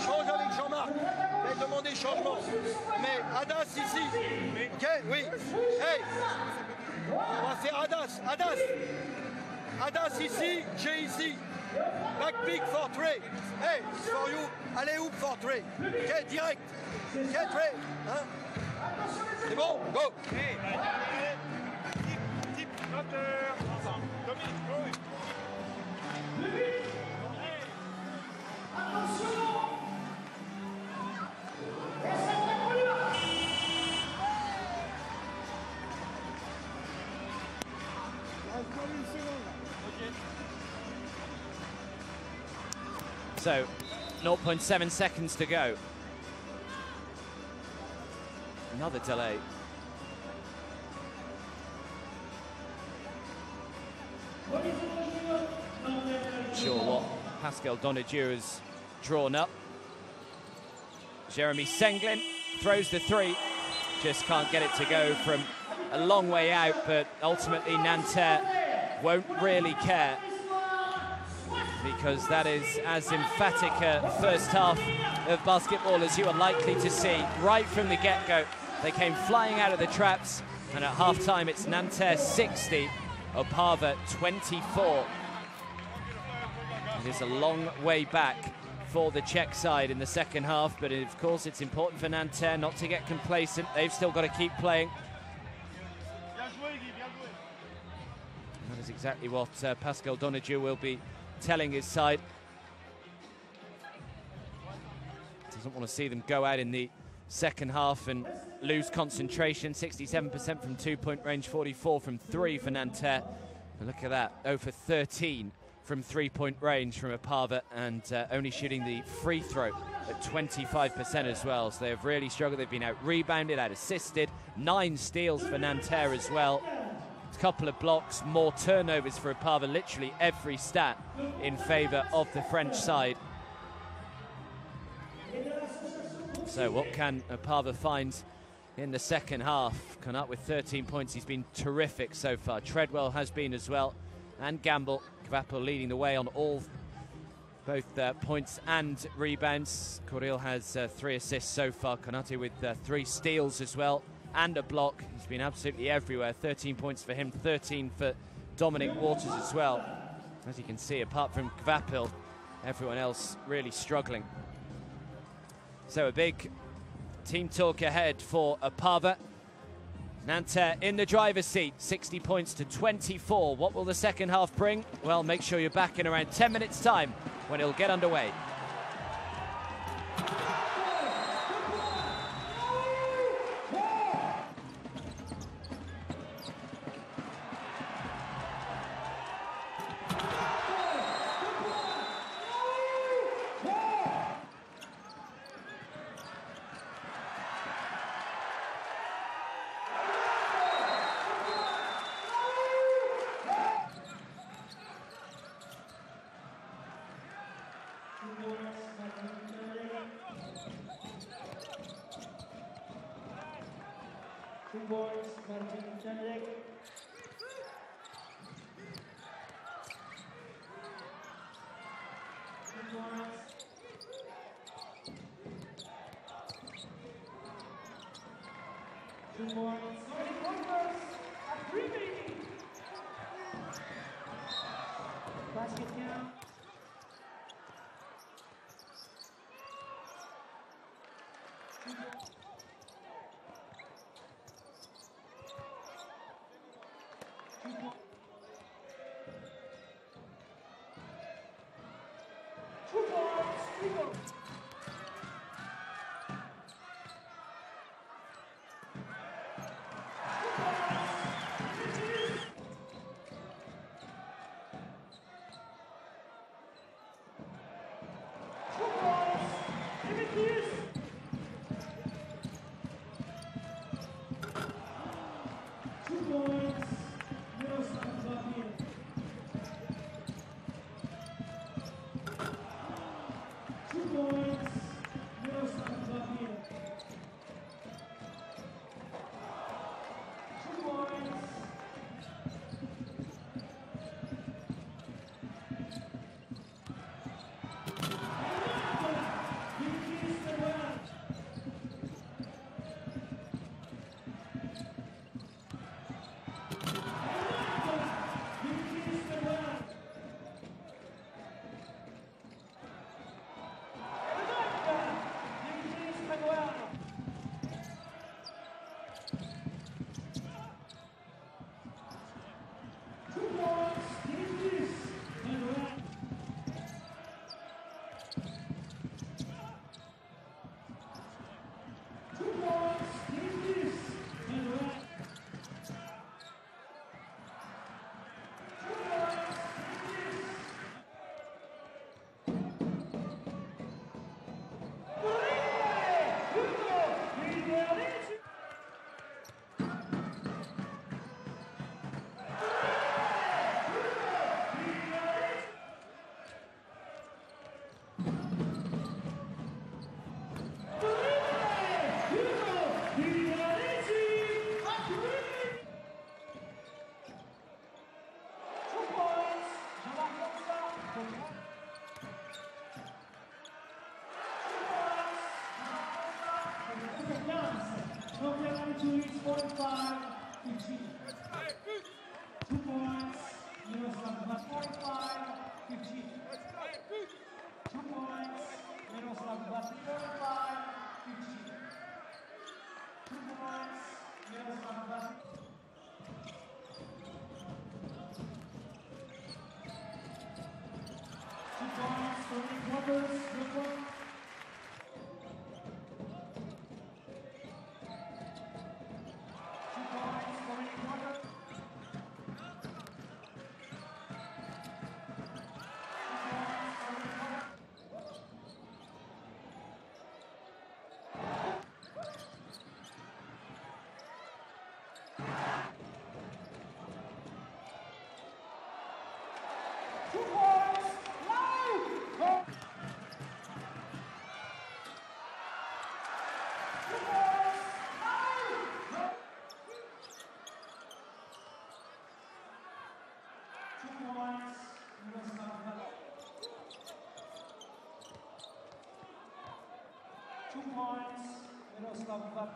change avec Jean-Marc. Il a demandé changement. Mais Hadas ici. Ok, oui. Hey, on va faire Hadas. Hadas. Hadas ici, Jay ici. Back pick for three. Hey, it's for you. Allez, hoop for three. Ok, direct. Ok, three. Hein? C'est bon, go. Hey, type, Nanterre, Dominique, go. So, 0.7 seconds to go. Another delay. Sure what Pascal Donadieu has drawn up. Jeremy Senglin throws the three. Just can't get it to go from a long way out, but ultimately Nanterre won't really care, because that is as emphatic a first half of basketball as you are likely to see. Right from the get-go, they came flying out of the traps, and at half-time it's Nanterre 60, Opava 24. It is a long way back for the Czech side in the second half, but of course it's important for Nanterre not to get complacent. They've still got to keep playing. That is exactly what Pascal Donadieu will be telling his side. Doesn't want to see them go out in the second half and lose concentration. 67% from two-point range, 44 from three for Nanterre. And look at that, 0 for 13 from three-point range from Opava, and only shooting the free throw at 25% as well. So they have really struggled. They've been out-rebounded, out-assisted. 9 steals for Nanterre as well. A couple of blocks, more turnovers for Opava. Literally every stat in favour of the French side. So what can Opava find in the second half? Connacht with 13 points. He's been terrific so far. Treadwell has been as well, and Gamble. Kvapil leading the way on all, both points and rebounds. Coril has 3 assists so far. Konate with 3 steals as well, and a block. He's been absolutely everywhere. 13 points for him, 13 for Dominic Waters as well. As you can see, apart from Kvapil, everyone else really struggling. So a big team talk ahead for Opava. Nanterre in the driver's seat, 60 points to 24. What will the second half bring? Well, make sure you're back in around 10 minutes' time when it'll get underway. 2 is 45, 15. 2 points, Miroslav Vat 45, 15. 2 points, Miroslav Vat 45, 15. 2 points, Miroslav Vat. 2 points, Tony Quarters, good one. 2 points, Tony Quarters. 2 points, live! 2 points, live! 2 points, Miroslav Vat. 2 points, Miroslav Vat.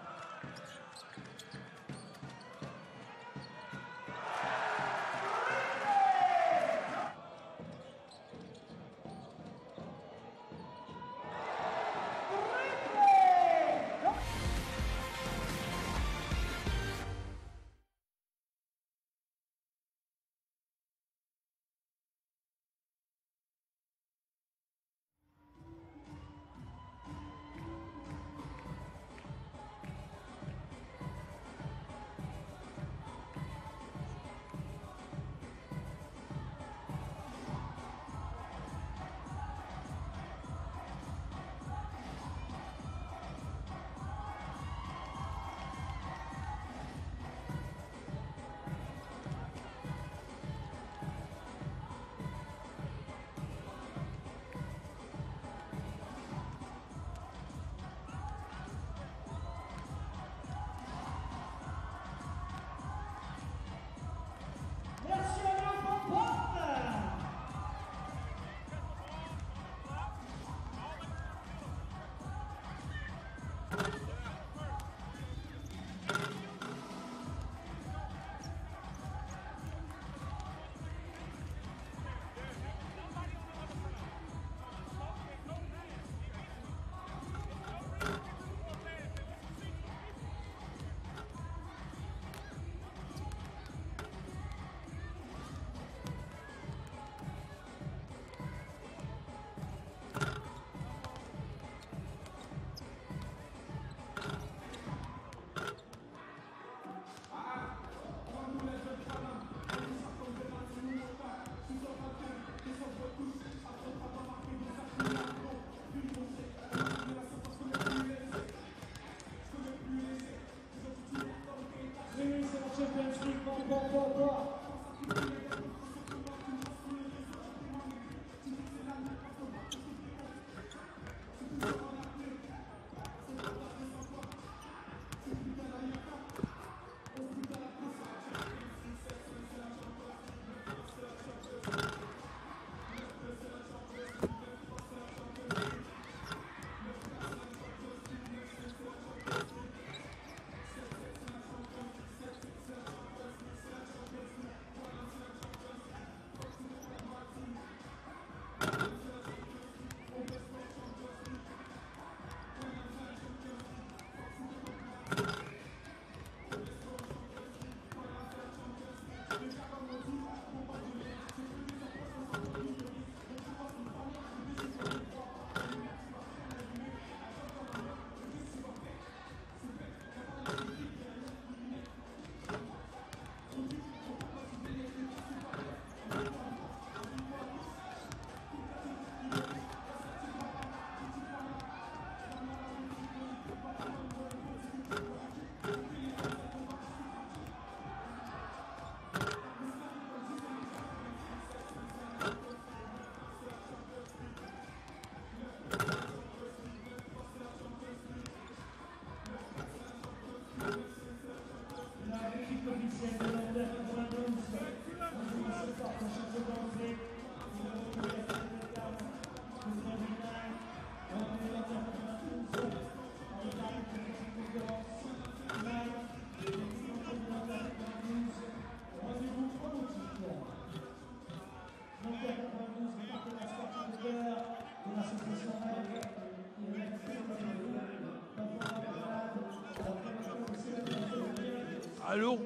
Allô?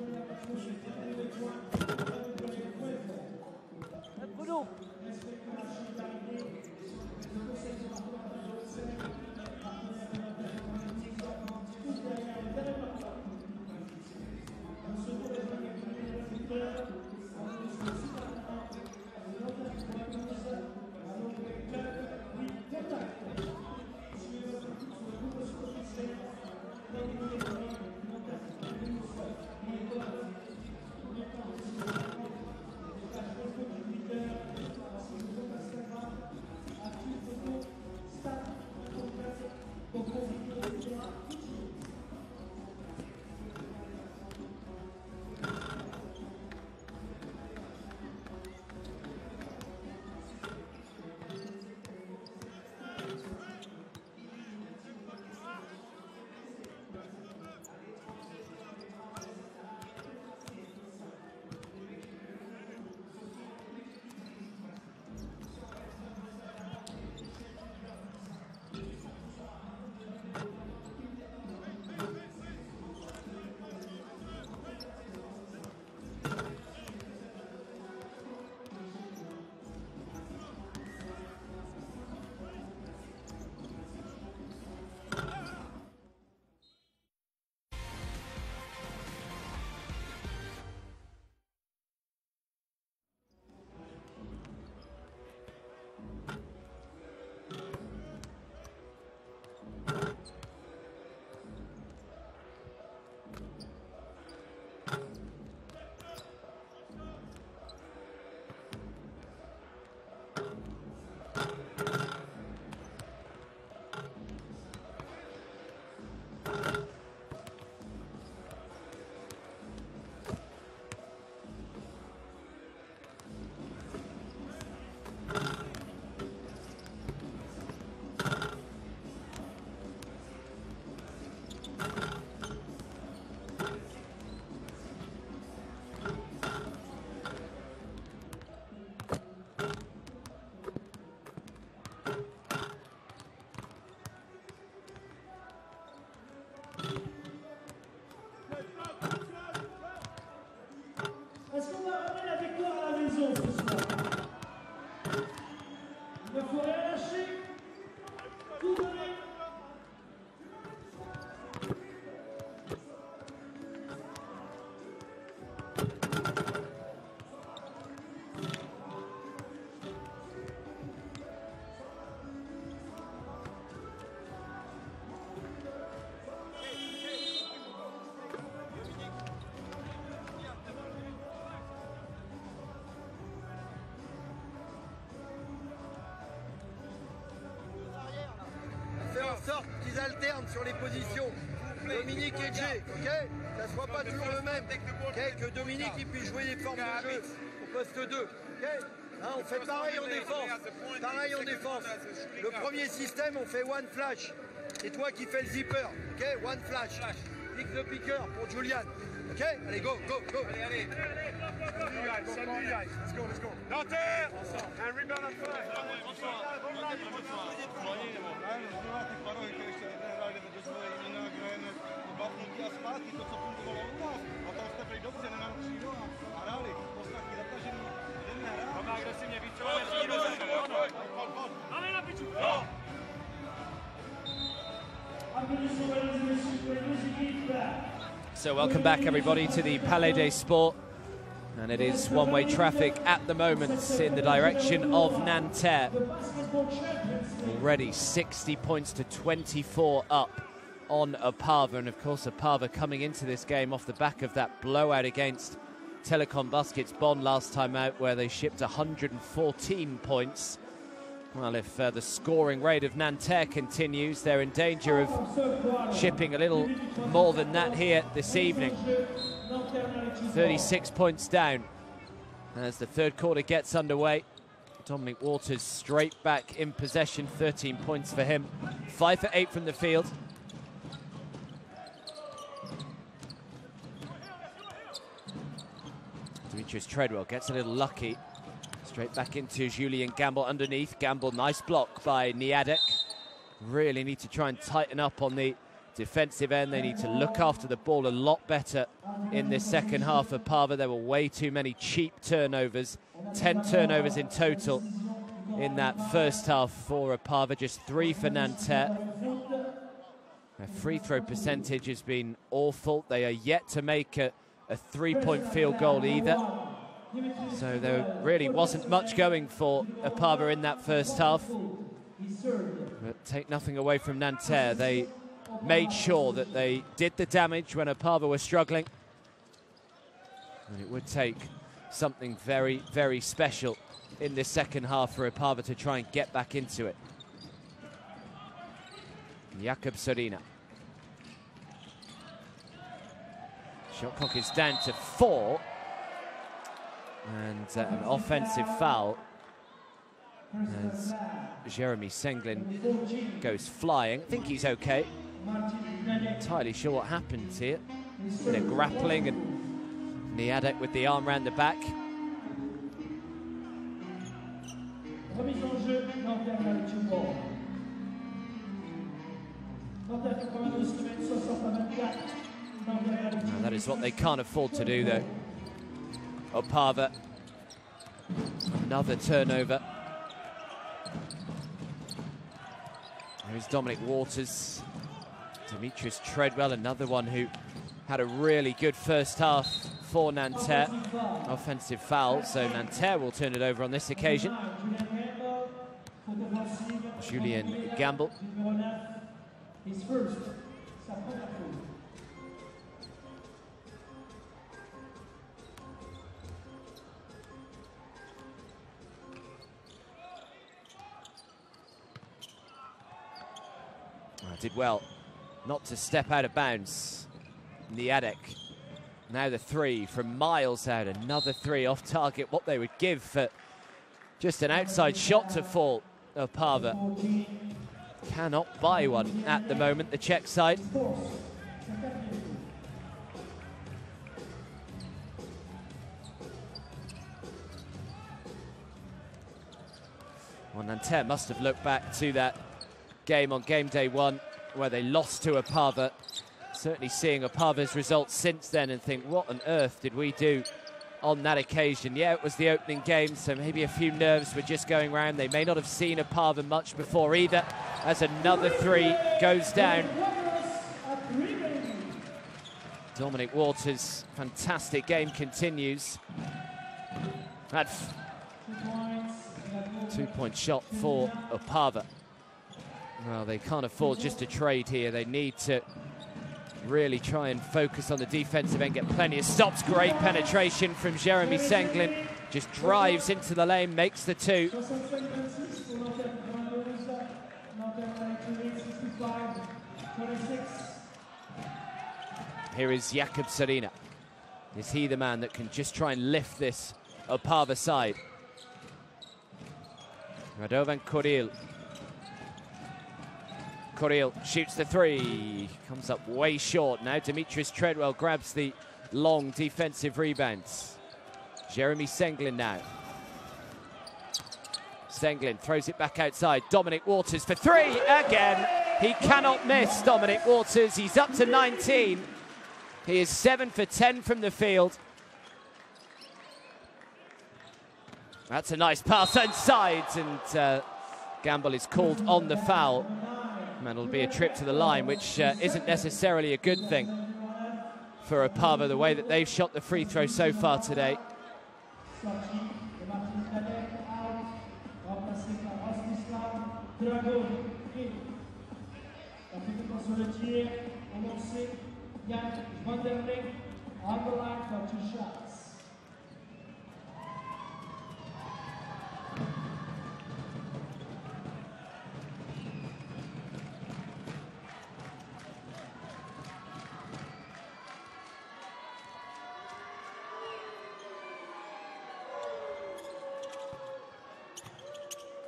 Bruno. Est-ce qu'on va ramener la victoire à la maison ce soir? Il ne faut rien lâcher. Tout donner. Fais en sorte qu'ils alternent sur les positions. Dominique et Jay, ok? Ça ne soit pas toujours le même. Ok, que Dominique il puisse jouer des formes de jeu au poste 2. Ok, hein, on fait pareil en défense. Pareil en défense. Le premier système, on fait one flash. C'est toi qui fais le zipper. Ok, one flash. Pick the picker pour Julian. Ok, allez, go, go, go. Allez, allez. Let's go, let's go. Nanterre! Un rebound and fly. So welcome back everybody to the Palais des Sports, and it is one-way traffic at the moment in the direction of Nanterre. Already 60 points to 24 up on Opava, and of course Opava coming into this game off the back of that blowout against Telecom Baskets Bonn last time out, where they shipped 114 points. Well, if the scoring rate of Nanterre continues, they're in danger of shipping a little more than that here this evening. 36 points down as the third quarter gets underway. Dominic Waters straight back in possession, 13 points for him. 5 for 8 from the field. Demetrius Treadwell gets a little lucky. Straight back into Julian Gamble underneath. Gamble, nice block by Niadek. Really need to try and tighten up on the defensive end. They need to look after the ball a lot better in this second half of Opava. There were way too many cheap turnovers, 10 turnovers in total in that first half for Opava, just 3 for Nanterre. Their free throw percentage has been awful. They are yet to make a 3-point field goal either. So there really wasn't much going for Opava in that first half. But take nothing away from Nanterre. They made sure that they did the damage when Opava were struggling. And it would take something very, very special in this second half for Opava to try and get back into it. Jakub Sorina. Shot clock is down to 4. And an offensive foul as Jeremy Senglin goes flying. I think he's okay. Not entirely sure what happened here. They're grappling and Niadek with the arm round the back. Now that is what they can't afford to do, though. Opava, another turnover. There's Dominic Waters. Demetrius Treadwell, another one who had a really good first half for Nanterre. Offensive foul, so Nanterre will turn it over on this occasion. Julien Gamble. Did well not to step out of bounds. Niadek. Now the 3 from miles out. Another 3 off target. What they would give for just an outside shot to fall. Opava cannot buy one at the moment, the Czech side. Well, Nanterre must have looked back to that game on game day 1 where they lost to Opava. Certainly seeing Opava's results since then and think, what on earth did we do on that occasion? Yeah, it was the opening game, so maybe a few nerves were just going around. They may not have seen Opava much before either, as another 3 goes down. Dominic Waters, fantastic game continues. That 2-point shot for Opava. Well, they can't afford just a trade here. They need to really try and focus on the defensive end, get plenty of stops. Great penetration from Jeremy Senglin. Just drives into the lane, makes the 2. Here is Jakub Sorina. Is he the man that can just try and lift this Opava side? Radovan Koril. Koril shoots the 3, comes up way short. Now Demetrius Treadwell grabs the long defensive rebounds. Jeremy Senglin now. Senglin throws it back outside. Dominic Waters for 3 again. He cannot miss, Dominic Waters. He's up to 19. He is 7 for 10 from the field. That's a nice pass inside, and Gamble is called on the foul. And it'll be a trip to the line, which isn't necessarily a good thing for Opava, the way that they've shot the free throw so far today.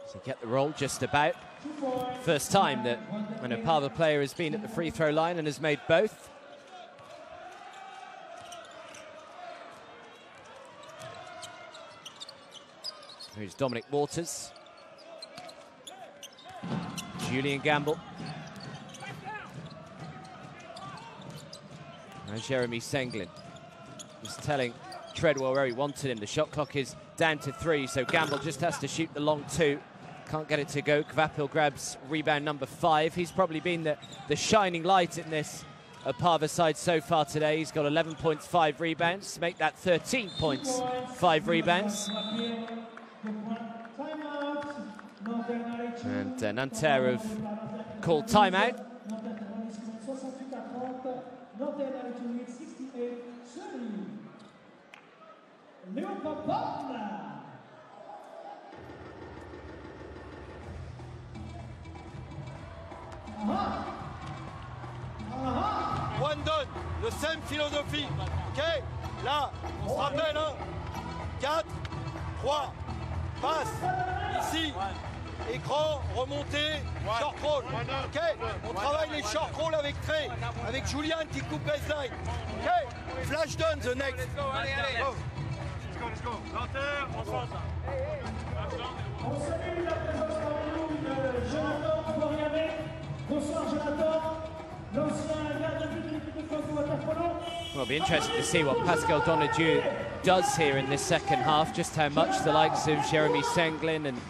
So get the roll just about. First time that an Opava player has been at the free throw line and has made both. Here's Dominic Waters. Julien Gamble. And Jeremy Senglin was telling Treadwell where he wanted him. The shot clock is down to 3, so Gamble just has to shoot the long 2. Can't get it to go. Kvapil grabs rebound number 5. He's probably been the shining light in this Opava side so far today. He's got 11 points, 5 rebounds, to make that 13 points, 5 rebounds. And Nanterre have called timeout. One done, le same philosophie. Ok, là, on se rappelle, hein. 4, 3, passe, ici, écran, remontée, short roll. Ok, on travaille les short roll avec Trey, avec Julian qui coupe baseline. Ok, flash done the next. Let's go. Nanterre, on s'en va. On salue la présence parmi nous de Jonathan Poirier. Bonsoir Jonathan, l'ancien gardien de l'équipe de France de waterpolo. Well, it'll be interesting to see what Pascal Donadieu does here in this second half, just how much the likes of Jeremy Senglin and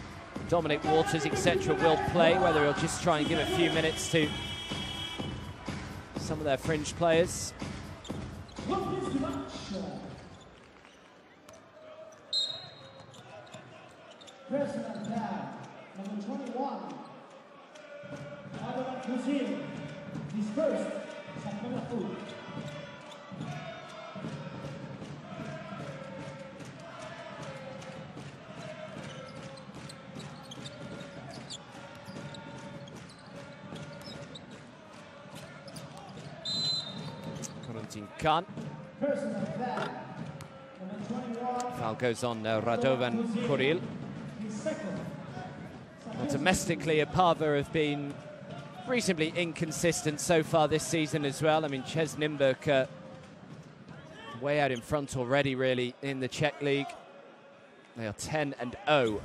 Dominic Waters, etc. will play, whether he'll just try and give a few minutes to some of their fringe players. Reprise du match. Personal foul, number 21. Adolan Cousin dispersed sa première faute. Corentin Khan. Personal foul, number 21. Foul goes on Radovan Kuril. Well, domestically, Opava have been reasonably inconsistent so far this season as well. I mean, Ches Nimburg way out in front already, really, in the Czech League. They are 10-0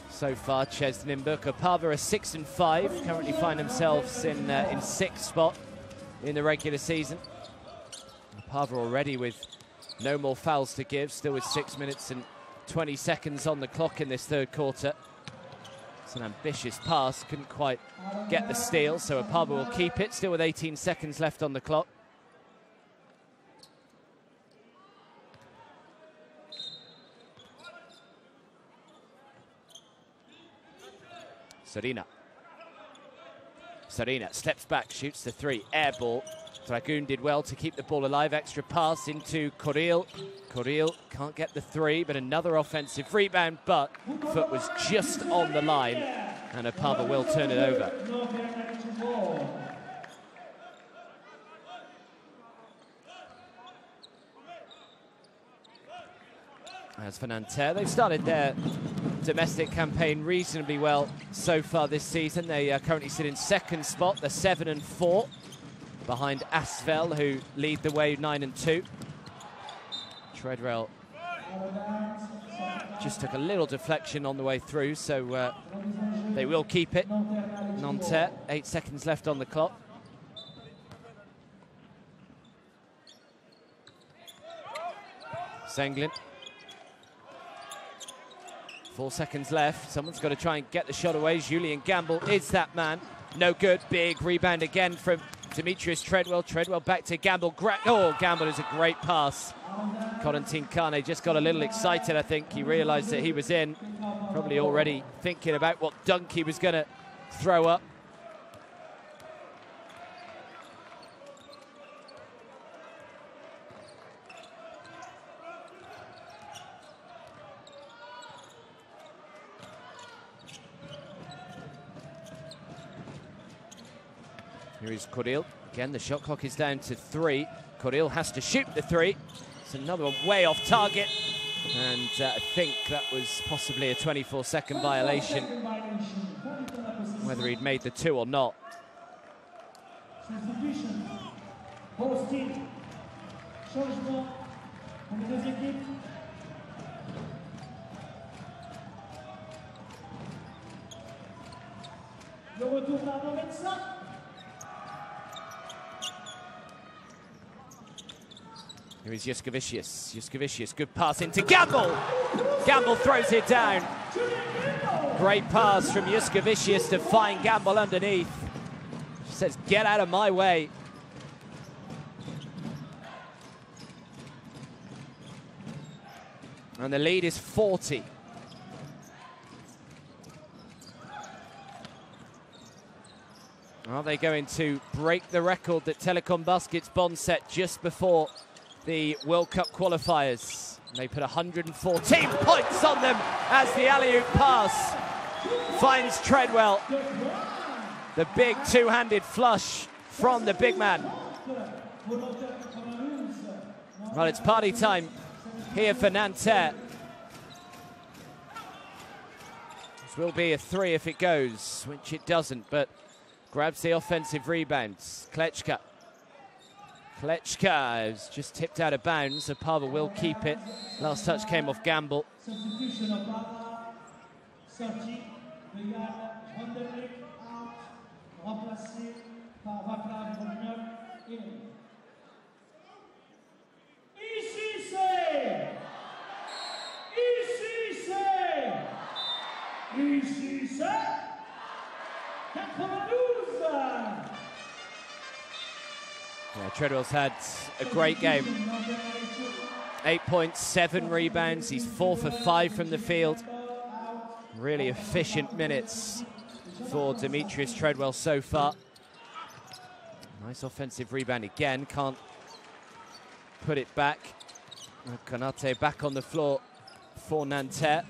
so far, Ches Nimburg. Opava are 6-5, currently find themselves in 6th spot in the regular season. Opava already with no more fouls to give, still with 6 minutes and 20 seconds on the clock in this third quarter. It's an ambitious pass, couldn't quite get the steal, so Opava will keep it, still with 18 seconds left on the clock. Sarina steps back, shoots the 3, air ball. Dragoon did well to keep the ball alive, extra pass into Kuril. Kuril can't get the 3, but another offensive rebound, but foot was just on the line, and Opava will turn it over. As for Nanterre, they've started their domestic campaign reasonably well so far this season. They currently sit in 2nd spot, they're 7-4. Behind Asvel, who lead the way 9-2. Treadwell just took a little deflection on the way through, so they will keep it. Nanterre, 8 seconds left on the clock. Senglin. 4 seconds left. Someone's got to try and get the shot away. Julien Gamble is that man. No good. Big rebound again from Demetrius Treadwell. Treadwell back to Gamble. Gamble is a great pass. Corentin Kane just got a little excited, I think. He realised that he was in. Probably already thinking about what dunk he was going to throw up. Here is Kuril. Again, the shot clock is down to 3. Kuril has to shoot the 3. It's another one way off target. And I think that was possibly a 24-second violation, whether he'd made the 2 or not. Substitution. Both teams. Changement pour les deux équipes. Le retour d'Arnaud Médecin. Here is Juskavicius. Juskavicius, good pass into Gamble. Gamble throws it down. Great pass from Juskavicius to find Gamble underneath. She says, get out of my way. And the lead is 40. Are they going to break the record that Telecom Basketball set just before the World Cup qualifiers? They put 114 points on them as the alley-oop pass finds Treadwell. The big two-handed flush from the big man. Well, it's party time here for Nanterre. This will be a 3 if it goes, which it doesn't, but grabs the offensive rebounds. Klečka is just tipped out of bounds. Opava will keep it. Last touch came off Gamble. Substitution of Opava. Sorti de Yann Nanterre out. Remplacé par Vaclav Volnov in. Ici c'est. Yeah, Treadwell's had a great game. 8 points, 7 rebounds. He's 4 for 5 from the field. Really efficient minutes for Demetrius Treadwell so far. Nice offensive rebound again. Can't put it back. Konate back on the floor for Nanterre.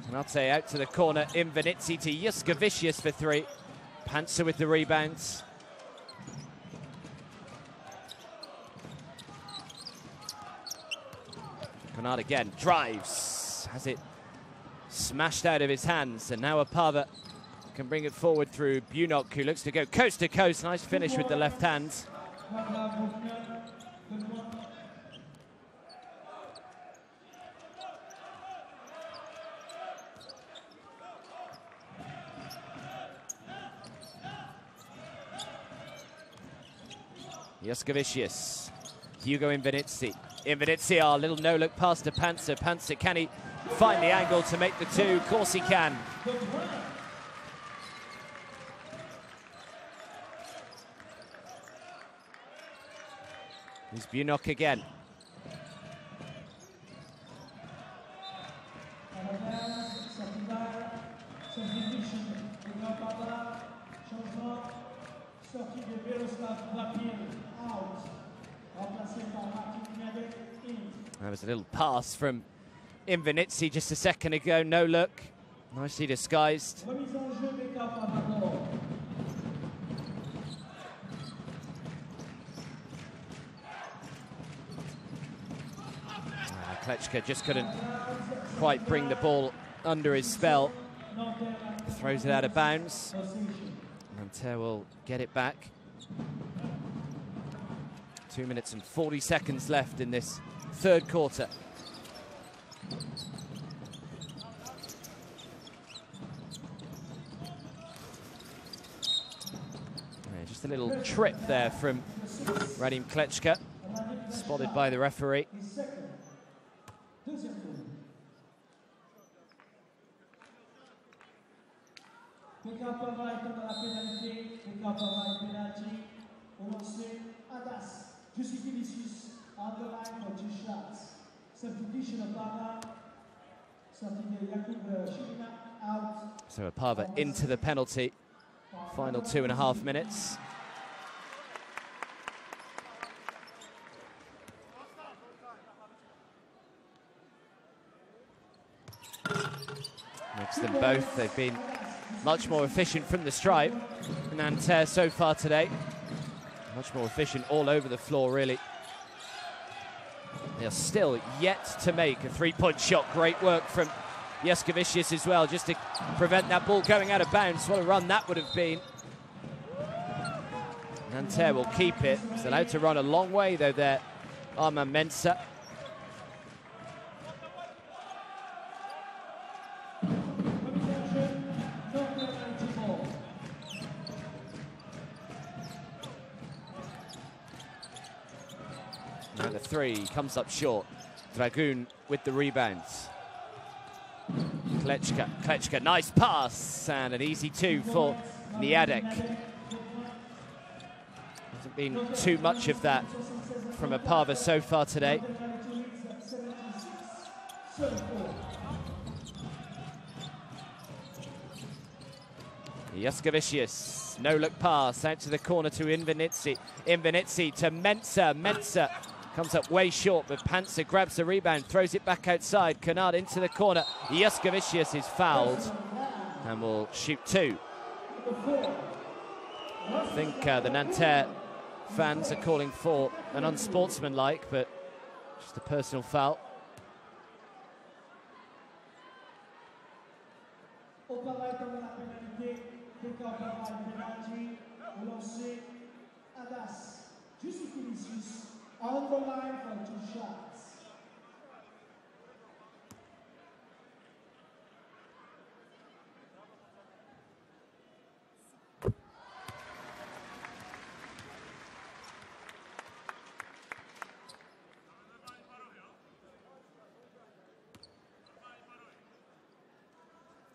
Konate out to the corner. Invenitzi to Juskavicius for 3. Panzer with the rebounds. Konate again drives. Has it smashed out of his hands. And now Opava can bring it forward through Bunok, who looks to go coast to coast. Nice finish with the left hand. Juskavicius, Hugo Invenitzi. Invenitzi, our little no-look pass to Panzer. Panzer, can he find the angle to make the 2? Of course he can. Here's Bunok again. That was a little pass from Invenitzi just a second ago. No look. Nicely disguised. Klečka just couldn't quite bring the ball under his spell. Throws it out of bounds. Nanterre will get it back. 2 minutes and 40 seconds left in this third quarter. Yeah, just a little trip there from Radim Klečka, spotted by the referee. So Opava into the penalty. Final 2.5 minutes. Makes them both. They've been much more efficient from the stripe. Nanterre so far today. Much more efficient all over the floor, really. They are still yet to make a 3-point shot. Great work from Juskavicius as well, just to prevent that ball going out of bounds. What a run that would have been. Nanterre will keep it. He's allowed to run a long way, though, there. Armand Mensah. The three comes up short. Dragoon with the rebounds. Klečka, nice pass, and an easy two for Niadek. Hasn't been too much of that from Opava so far today. Jaskevicius, no-look pass out to the corner to Invenitsi. Invenitsi to Mensah. Mensah comes up way short, but Panzer grabs the rebound, throws it back outside. Kennard into the corner. Jaskevicius is fouled and will shoot two. I think the Nanterre fans are calling for an unsportsmanlike, but just a personal foul. Opava est dans la pénalité, Opava une pénalité, au lancer, Adas, Justifilicius, on the line for 2 shots.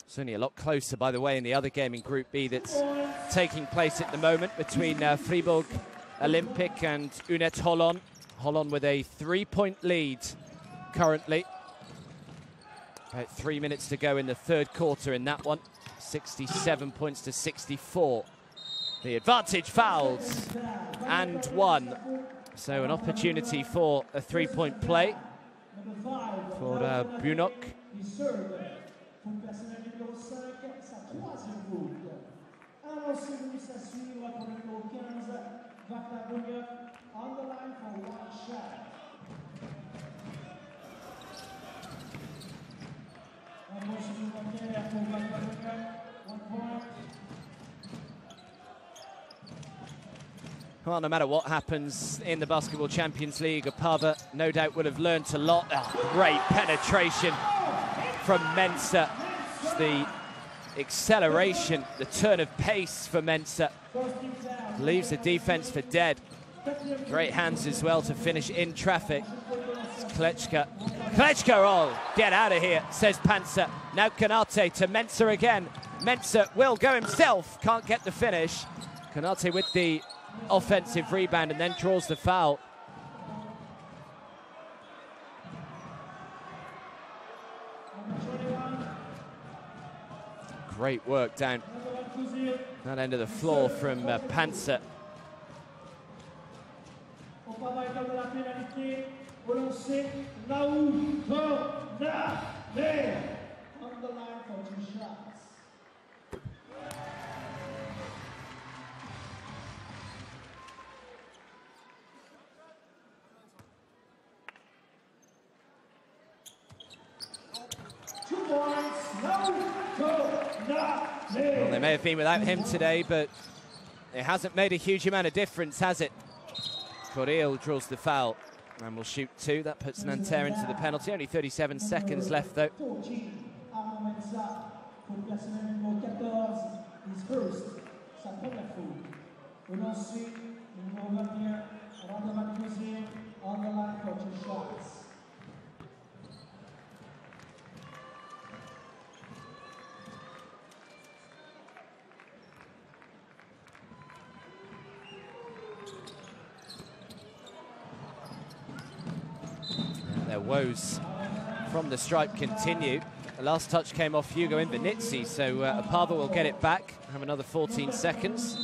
Certainly a lot closer, by the way, in the other game in Group B that's taking place at the moment between Fribourg Olympic and Unet Holon. Holon with a 3-point lead currently. About 3 minutes to go in the third quarter in that one. 67 points to 64. The advantage fouls and one. So an opportunity for a 3-point play for Bunok. Pour le personnel numéro 5, sa 3e faute. Un lancer bonus à suivre pour le numéro 15, Vakla on the line for 1 shot. Un point supplémentaire pour Vakla 1 point. Well, no matter what happens in the Basketball Champions League, Opava no doubt would have learnt a lot. Oh, great penetration from Mensah. The acceleration, the turn of pace for Mensah leaves the defense for dead. Great hands as well to finish in traffic. It's Klečka, oh, get out of here, says Panzer. Now Kanate to Mensah again. Mensah will go himself, can't get the finish. Kanate with the offensive rebound and then draws the foul. Great work down that end of the floor from Panzer. Opava est dans la pénalité, au lancer, Nanterre, on the line for 2 shots. Well, they may have been without him today, but it hasn't made a huge amount of difference, has it? Correal draws the foul and will shoot two. That puts Nanterre into the penalty. Only 37 seconds left, though. On the line for 2 shots. Their woes from the stripe continue. The last touch came off Hugo Invenitsi, so Opava will get it back. Have another 14 seconds.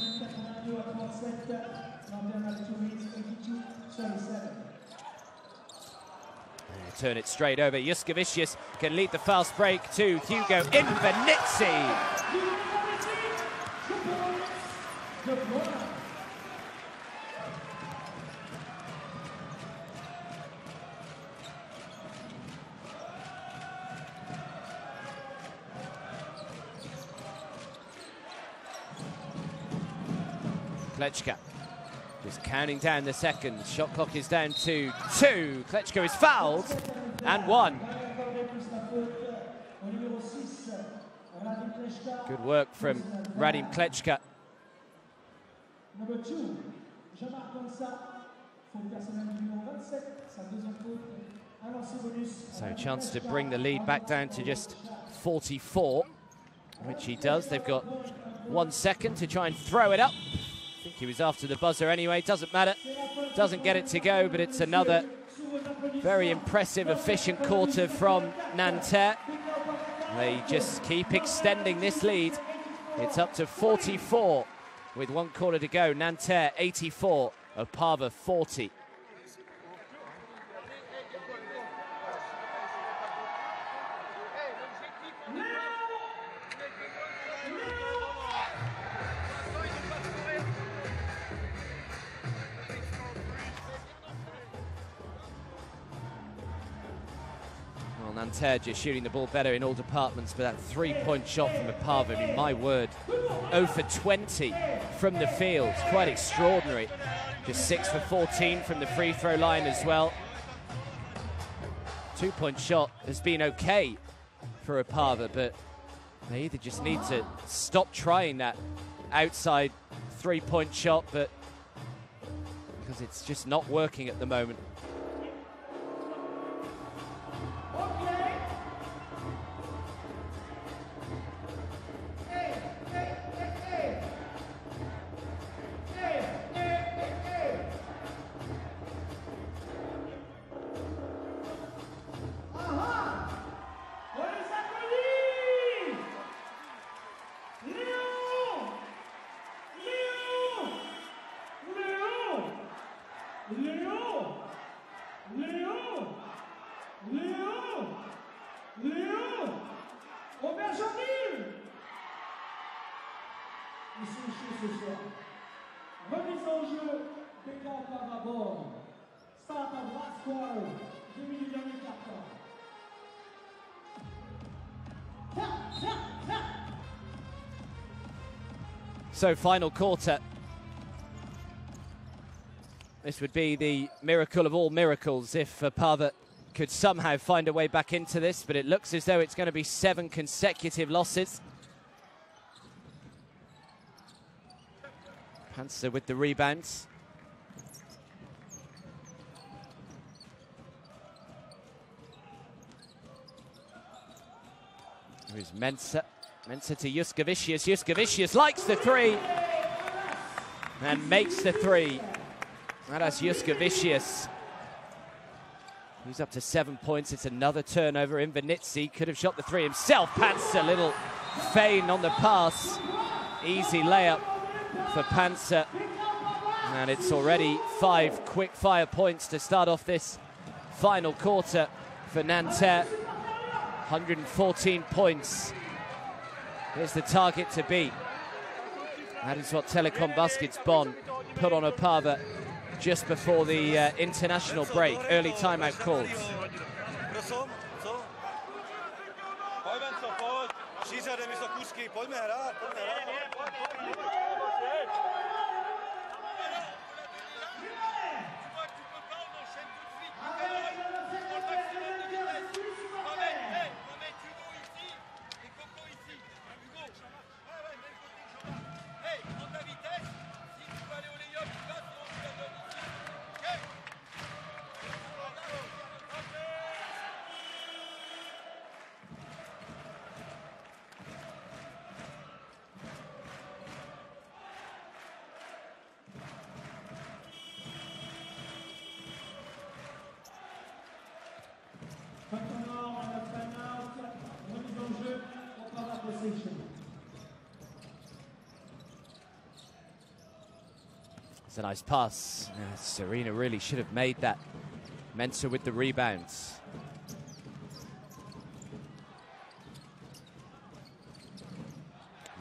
Turn it straight over. Jaskevicius can lead the fast break to Hugo Invenitsi. Klečka just counting down the seconds. Shot clock is down to 2. Klečka is fouled and 1. Good work from Radim Klečka. Number 2, Jean-Marc So chance to bring the lead back down to just 44, which he does. They've got 1 second to try and throw it up. I think he was after the buzzer anyway, doesn't matter. Doesn't get it to go, but it's another very impressive, efficient quarter from Nanterre. They just keep extending this lead. It's up to 44 with 1 quarter to go. Nanterre 84, Opava 40. Nanterre just shooting the ball better in all departments, but that 3-point shot from Opava, I mean, my word, 0 for 20 from the field, quite extraordinary. Just 6 for 14 from the free throw line as well. 2-point shot has been okay for Opava, but they either just need to stop trying that outside 3-point shot, but because it's just not working at the moment. Remise en jeu, PK Opava bord. Start of last quarter. Début du dernier quart-temps. So final quarter. This would be the miracle of all miracles if Opava could somehow find a way back into this, but it looks as though it's going to be 7 consecutive losses. Panzer with the rebounds. Here's Mensah. Mensah to Juskavicius. Juskavicius likes the 3 and makes the 3. That's Juskavicius. He's up to 7 points. It's another turnover. Invernizzi could have shot the 3 himself. Panzer, little feign on the pass. Easy layup for Panzer. And it's already 5 quick-fire points to start off this final quarter for Nanterre. 114 points is the target to beat. That is what Telecom Baskets Bonn put on Opava just before the international break. Early timeout calls. It's a nice pass. Yeah, Serena really should have made that. Mensah with the rebounds.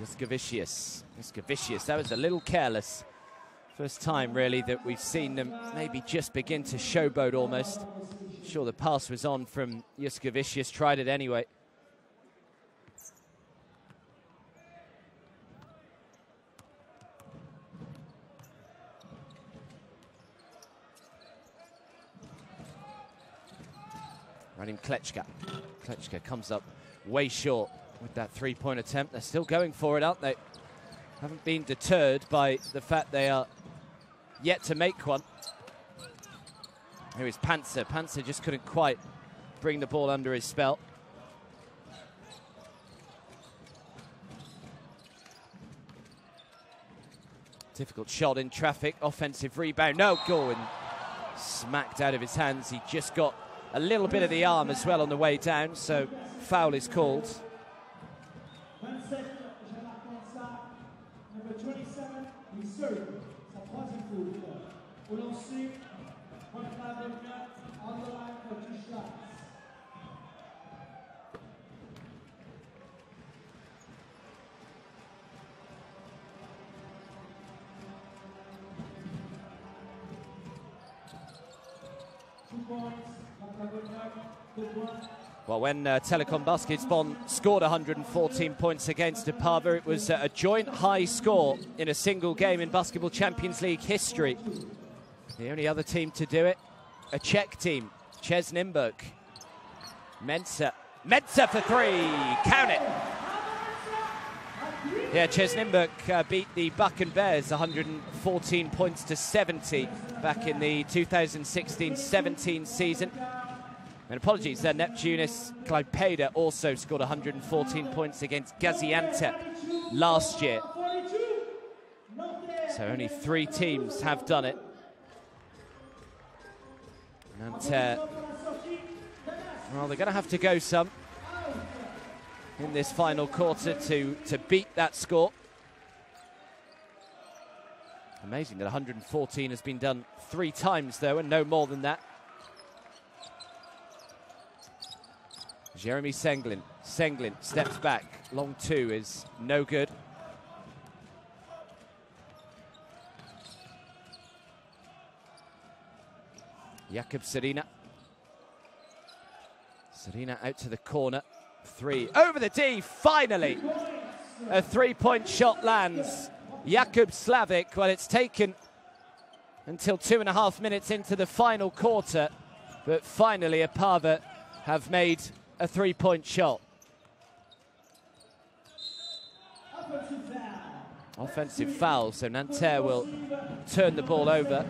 Juskavicius. That was a little careless. First time, really, that we've seen them maybe just begin to showboat almost. Sure, the pass was on from Juskavicius. Tried it anyway. Running Klečka. Klečka comes up way short with that 3-point attempt. They're still going for it, aren't they? Haven't been deterred by the fact they are yet to make one. Here is Panzer. Panzer just couldn't quite bring the ball under his spell. Difficult shot in traffic, offensive rebound, no goal, and smacked out of his hands. He just got a little bit of the arm as well on the way down, so foul is called. Number 27, he served. Sa troisième faute. Au lancer, Opava on the line for 2 shots. Well, when Telecom Basketball scored 114 points against Opava, it was a joint high score in a single game in Basketball Champions League history. The only other team to do it, a Czech team, Ches Nimburg. Mensa for 3, count it. Yeah, Ches Nimburg beat the Buchan Bears 114 points to 70 back in the 2016-17 season. And apologies, Neptunus Klaipeda also scored 114 points against Gaziantep last year. So only 3 teams have done it. Nanterre, well, they're going to have to go some in this final quarter to beat that score. Amazing that 114 has been done 3 times, though, and no more than that. Jeremy Senglin. Senglin steps back. Long 2 is no good. Jakub Serina. Serina out to the corner. 3 over the D. Finally, a 3-point shot lands. Jakub Slavik. Well, it's taken until 2.5 minutes into the final quarter, but finally Opava have made a 3-point shot. Offensive foul, so Nanterre will turn the ball over.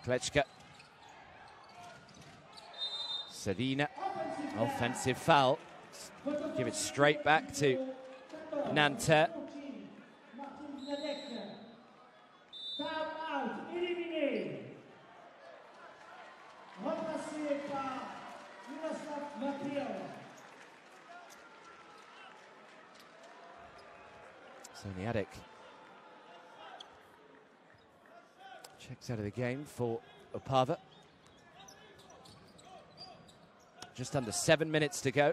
Klečka. Sedina, offensive foul. Give it straight back to Nanterre. So Niadek checks out of the game for Opava. Just under 7 minutes to go.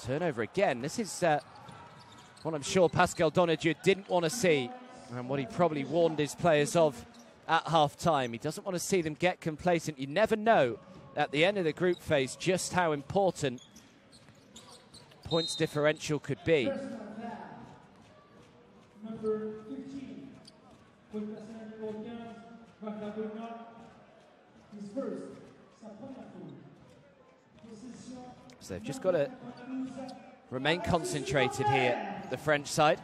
Turnover again. This is what I'm sure Pascal Donadieu didn't want to see, and what he probably warned his players of at half-time. He doesn't want to see them get complacent. You never know at the end of the group phase just how important points differential could be. Number 15, with National 15, his first. So they've just got to remain concentrated here, the French side.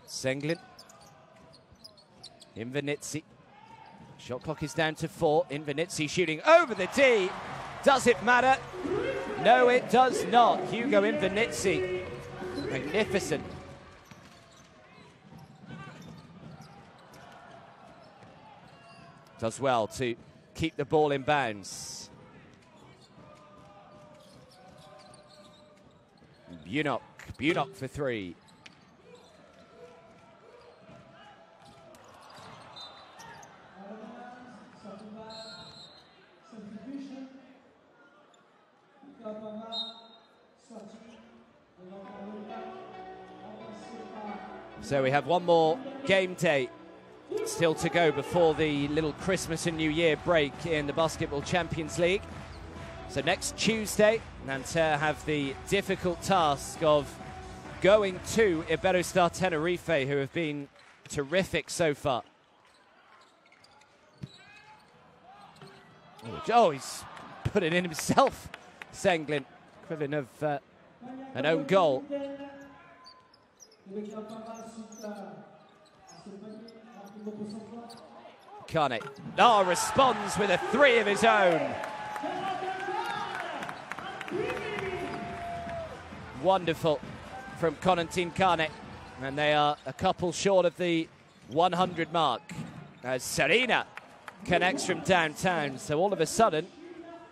Senglin. Invenitsi. Shot clock is down to 4. Invenitsi shooting over the D. Does it matter? No, it does not. Hugo Invenitsi. Magnificent. Does well to keep the ball in bounds. Bunok for 3. So we have one more game day still to go before the little Christmas and New Year break in the Basketball Champions League. So next Tuesday, Nanterre have the difficult task of going to Iberostar Tenerife, who have been terrific so far. Oh, he's put it in himself, Senglin, equivalent of an own goal. Kane. Oh, responds with a three of his own. Wonderful from Corentin Kane. And they are a couple short of the 100 mark as Serena connects from downtown. So all of a sudden,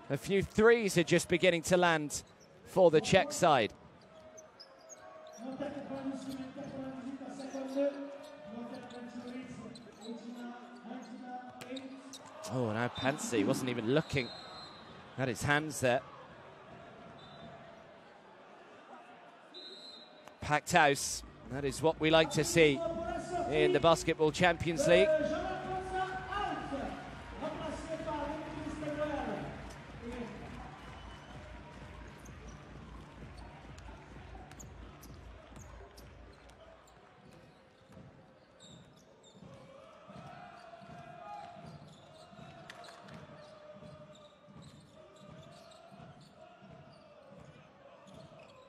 a few threes are just beginning to land for the Czech side. Oh, now Pansy wasn't even looking at his hands there. Packed house. That is what we like to see in the Basketball Champions League.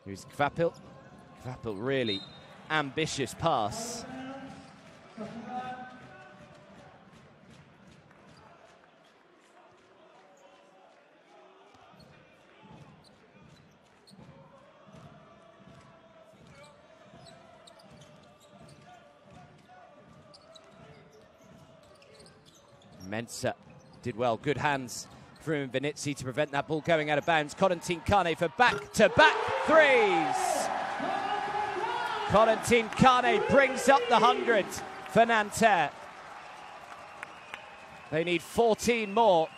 Here's Kvapil. Kvapil really ambitious pass. Mensah did well, good hands from Vinizzi to prevent that ball going out of bounds. Corentin Kane for back-to-back threes. Corentin Kane brings up the 100 for Nanterre. They need 14 more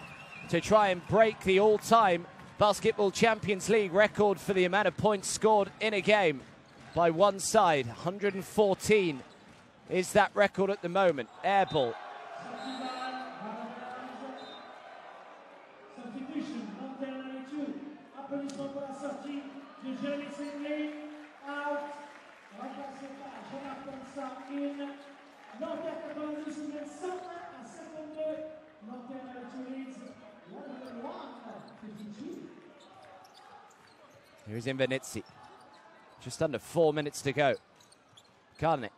to try and break the all-time Basketball Champions League record for the amount of points scored in a game by one side. 114 is that record at the moment. Air ball. Here's Vinizzi. Just under 4 minutes to go. Kane.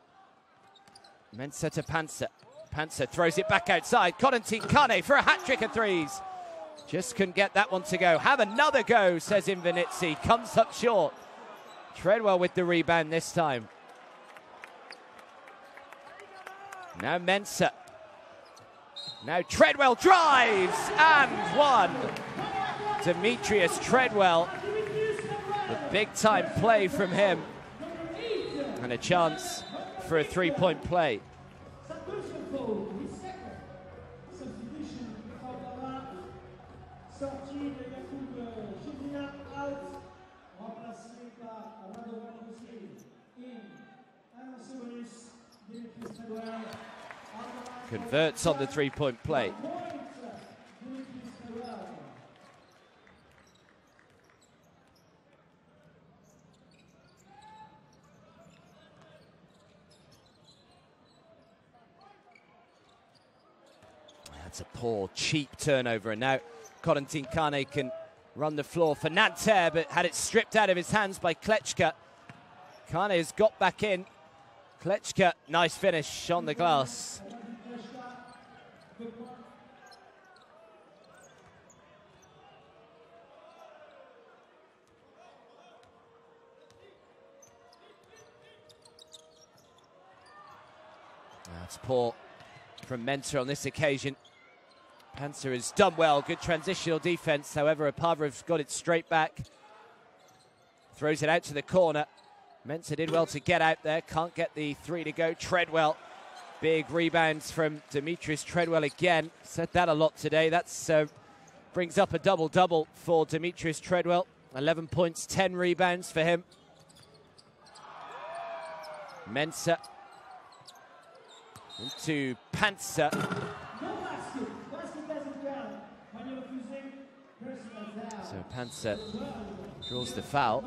Mensah to Panzer. Panzer throws it back outside. Corentin Kane for a hat-trick of threes. Just couldn't get that one to go. Have another go, says Vinizzi. Comes up short. Treadwell with the rebound this time. Now Mensah. Now Treadwell drives and one. Demetrius Treadwell. A big-time play from him. And a chance for a three-point play. Converts on the three-point play. That's a poor, cheap turnover, and now Corentin Kane can run the floor for Nanterre, but had it stripped out of his hands by Klečka. Kane has got back in. Klečka, nice finish on the glass. That's poor from Mensah on this occasion. Panzer has done well, good transitional defense. However, Opava's got it straight back. Throws it out to the corner. Mensah did well to get out there. Can't get the three to go. Treadwell, big rebounds from Demetrius Treadwell again. Said that a lot today. That's brings up a double-double for Demetrius Treadwell. 11 points, 10 rebounds for him. Mensah Into Panzer. So Panzer draws the foul.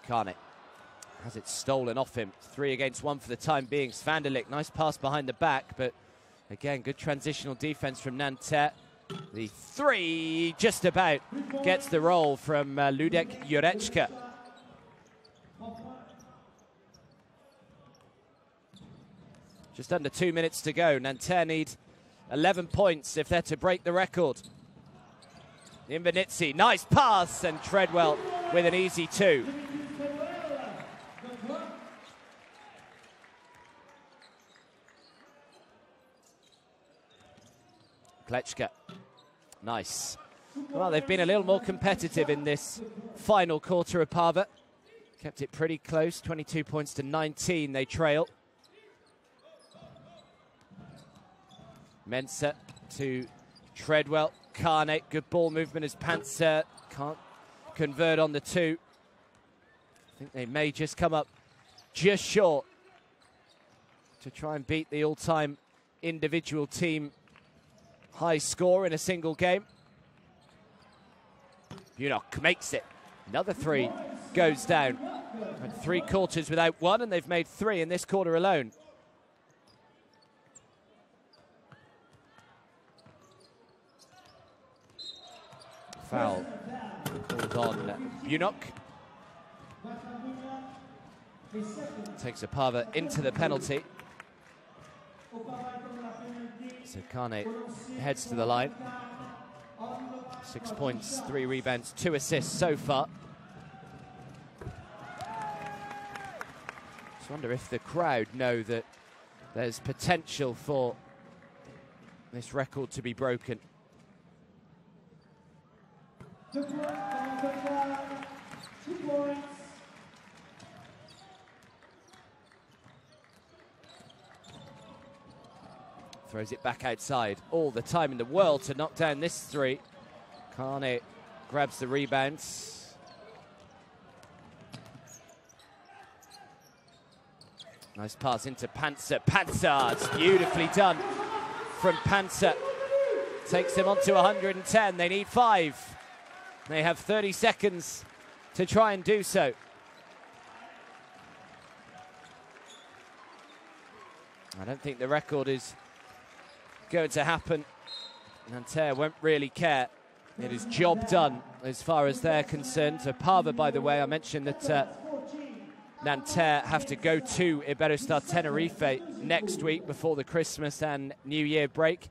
Karnik has it stolen off him. 3 against 1 for the time being. Svanderlik, nice pass behind the back, but again, good transitional defense from Nanterre. The 3 just about gets the roll from Ludek Jurečka. Just under 2 minutes to go. Nanterre need 11 points if they're to break the record. Invenitsi, nice pass, and Treadwell with an easy 2. Klečka, nice. Well, they've been a little more competitive in this final quarter of Opava. Kept it pretty close, 22 points to 19 they trail. Mensah to Treadwell. Karnik, good ball movement as Panzer can't convert on the 2. I think they may just come up just short to try and beat the all-time individual team high score in a single game. Bunok makes it. Another 3 goes down. And 3 quarters without 1, and they've made 3 in this quarter alone. Foul called on Bunok. Takes Opava into the penalty. So Kane heads to the line. 6 points, 3 rebounds, 2 assists so far. Just wonder if the crowd know that there's potential for this record to be broken. Throws it back outside. All the time in the world to knock down this 3. Kane grabs the rebounds. Nice pass into Panzer. Panzer, it's beautifully done from Panzer. Takes them on to 110. They need 5. They have 30 seconds to try and do so. I don't think the record is going to happen. Nanterre won't really care. It is job done as far as they're concerned. So Opava, by the way, I mentioned that Nanterre have to go to Iberostar Tenerife next week before the Christmas and New Year break.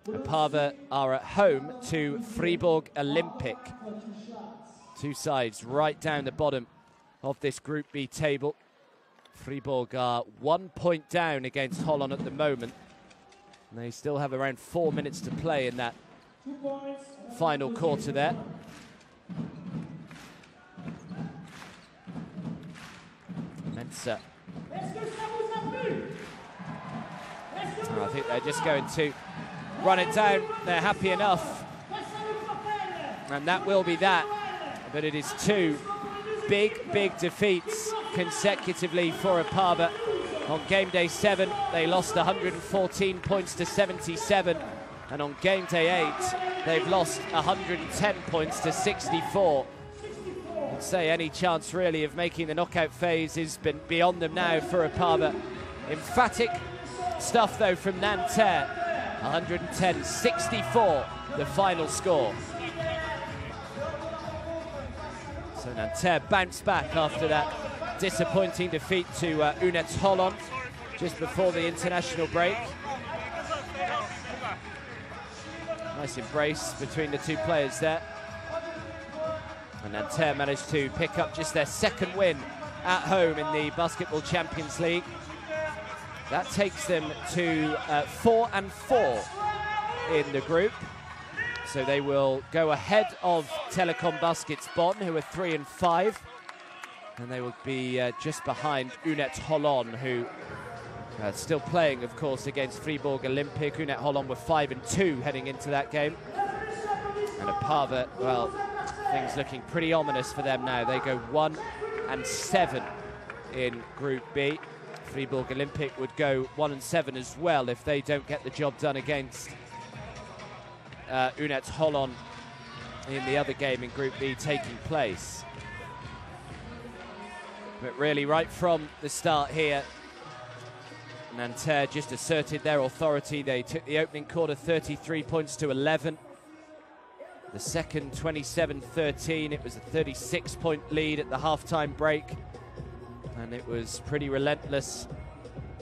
Opava are at home to Fribourg Olympic. 2 sides right down the bottom of this Group B table. Fribourg are 1 point down against Holland at the moment. And they still have around 4 minutes to play in that final quarter there. Mensah. I think they're just going to run it down. They're happy enough. And that will be that. But it is 2 big defeats consecutively for Opava. On game day 7, they lost 114 points to 77. And on game day 8, they've lost 110 points to 64. I'd say any chance really of making the knockout phase has been beyond them now for Opava. Emphatic stuff though from Nanterre. 110-64, the final score. So Nanterre bounced back after that disappointing defeat to Unet Holland just before the international break. Nice embrace between the 2 players there. And Nanterre managed to pick up just their 2nd win at home in the Basketball Champions League. That takes them to 4-4 in the group. So they will go ahead of Telecom Baskets Bonn, who are 3 and 5. And they will be just behind Unet Holon, who still playing, of course, against Fribourg Olympic. Unet Holon were 5 and 2 heading into that game. And Opava, well, things looking pretty ominous for them now. They go 1 and 7 in Group B. Fribourg Olympic would go 1 and 7 as well if they don't get the job done against Unet Holon in the other game in Group B taking place. But really, right from the start here, Nanterre just asserted their authority. They took the opening quarter 33 points to 11. The second 27-13. It was a 36-point lead at the halftime break. And it was pretty relentless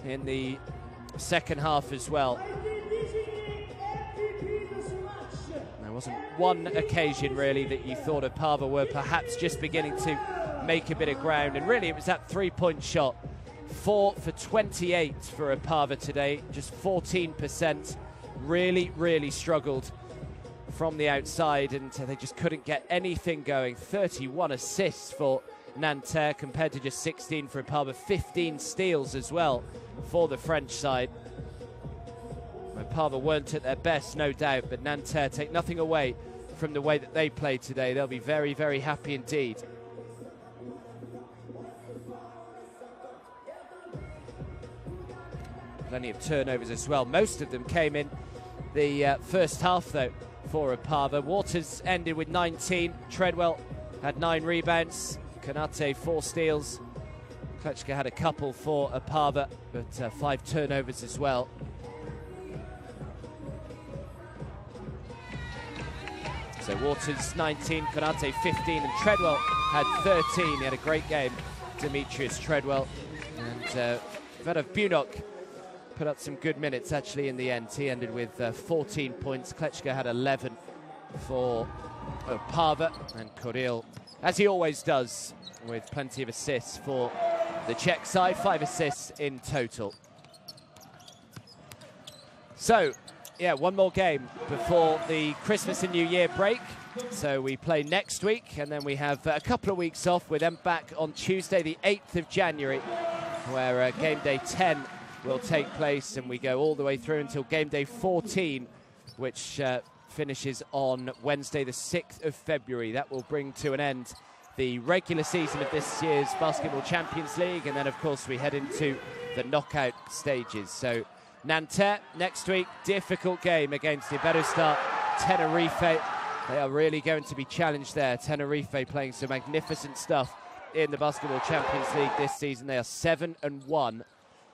in the second half as well. There wasn't one occasion really that you thought Opava were perhaps just beginning to make a bit of ground, and really it was that 3-point shot. 4 for 28 for Opava today, just 14%. Really struggled from the outside, and they just couldn't get anything going. 31 assists for Nanterre compared to just 16 for Opava. 15 steals as well for the French side. Opava weren't at their best, no doubt, but Nanterre take nothing away from the way that they played today. They'll be very happy indeed. Plenty of turnovers as well. Most of them came in the first half, though, for Opava. Waters ended with 19. Treadwell had 9 rebounds. Kanate 4 steals. Klečka had a couple for Opava, but 5 turnovers as well. So Waters 19, Kanate 15, and Treadwell had 13. He had a great game, Demetrius Treadwell. And Vedov Bunok put up some good minutes actually in the end. He ended with 14 points. Klečka had 11 for Opava, and Koril, as he always does, with plenty of assists for the Czech side. 5 assists in total. So, yeah, one more game before the Christmas and New Year break. So we play next week, and then we have a couple of weeks off with them back on Tuesday, the 8th of January, where game day 10 will take place, and we go all the way through until game day 14, which finishes on Wednesday, the 6th of February. That will bring to an end the regular season of this year's Basketball Champions League, and then, of course, we head into the knockout stages. So Nanterre next week, difficult game against Iberostar Tenerife. They are really going to be challenged there. Tenerife playing some magnificent stuff in the Basketball Champions League this season. They are 7 and 1.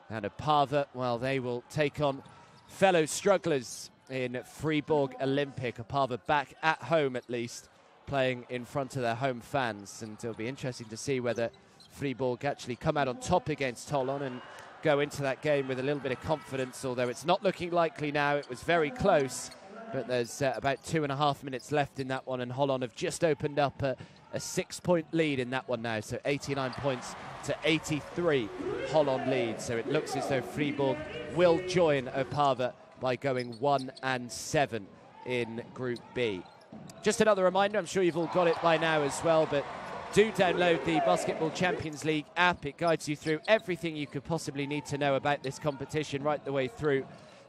And Opava, well, they will take on fellow strugglers in Fribourg Olympic. Opava back at home, at least, playing in front of their home fans. And it'll be interesting to see whether Fribourg actually come out on top against Holon and go into that game with a little bit of confidence, although it's not looking likely now. It was very close, but there's about 2.5 minutes left in that one, and Holon have just opened up a 6-point lead in that one now, so 89 points to 83 Holon lead. So it looks as though Fribourg will join Opava by going 1 and 7 in Group B. Just another reminder, I'm sure you've all got it by now as well, but do download the Basketball Champions League app. It guides you through everything you could possibly need to know about this competition, right the way through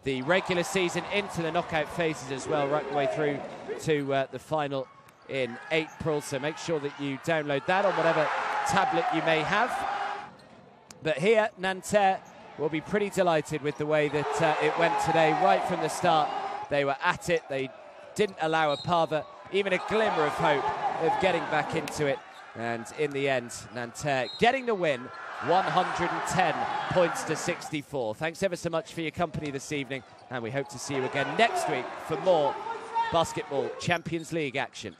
the regular season into the knockout phases as well, right the way through to the final in April. So make sure that you download that on whatever tablet you may have. But here, Nanterre will be pretty delighted with the way that it went today. Right from the start, they were at it. They didn't allow Opava even a glimmer of hope of getting back into it. And in the end, Nanterre getting the win, 110 points to 64. Thanks ever so much for your company this evening, and we hope to see you again next week for more Basketball Champions League action.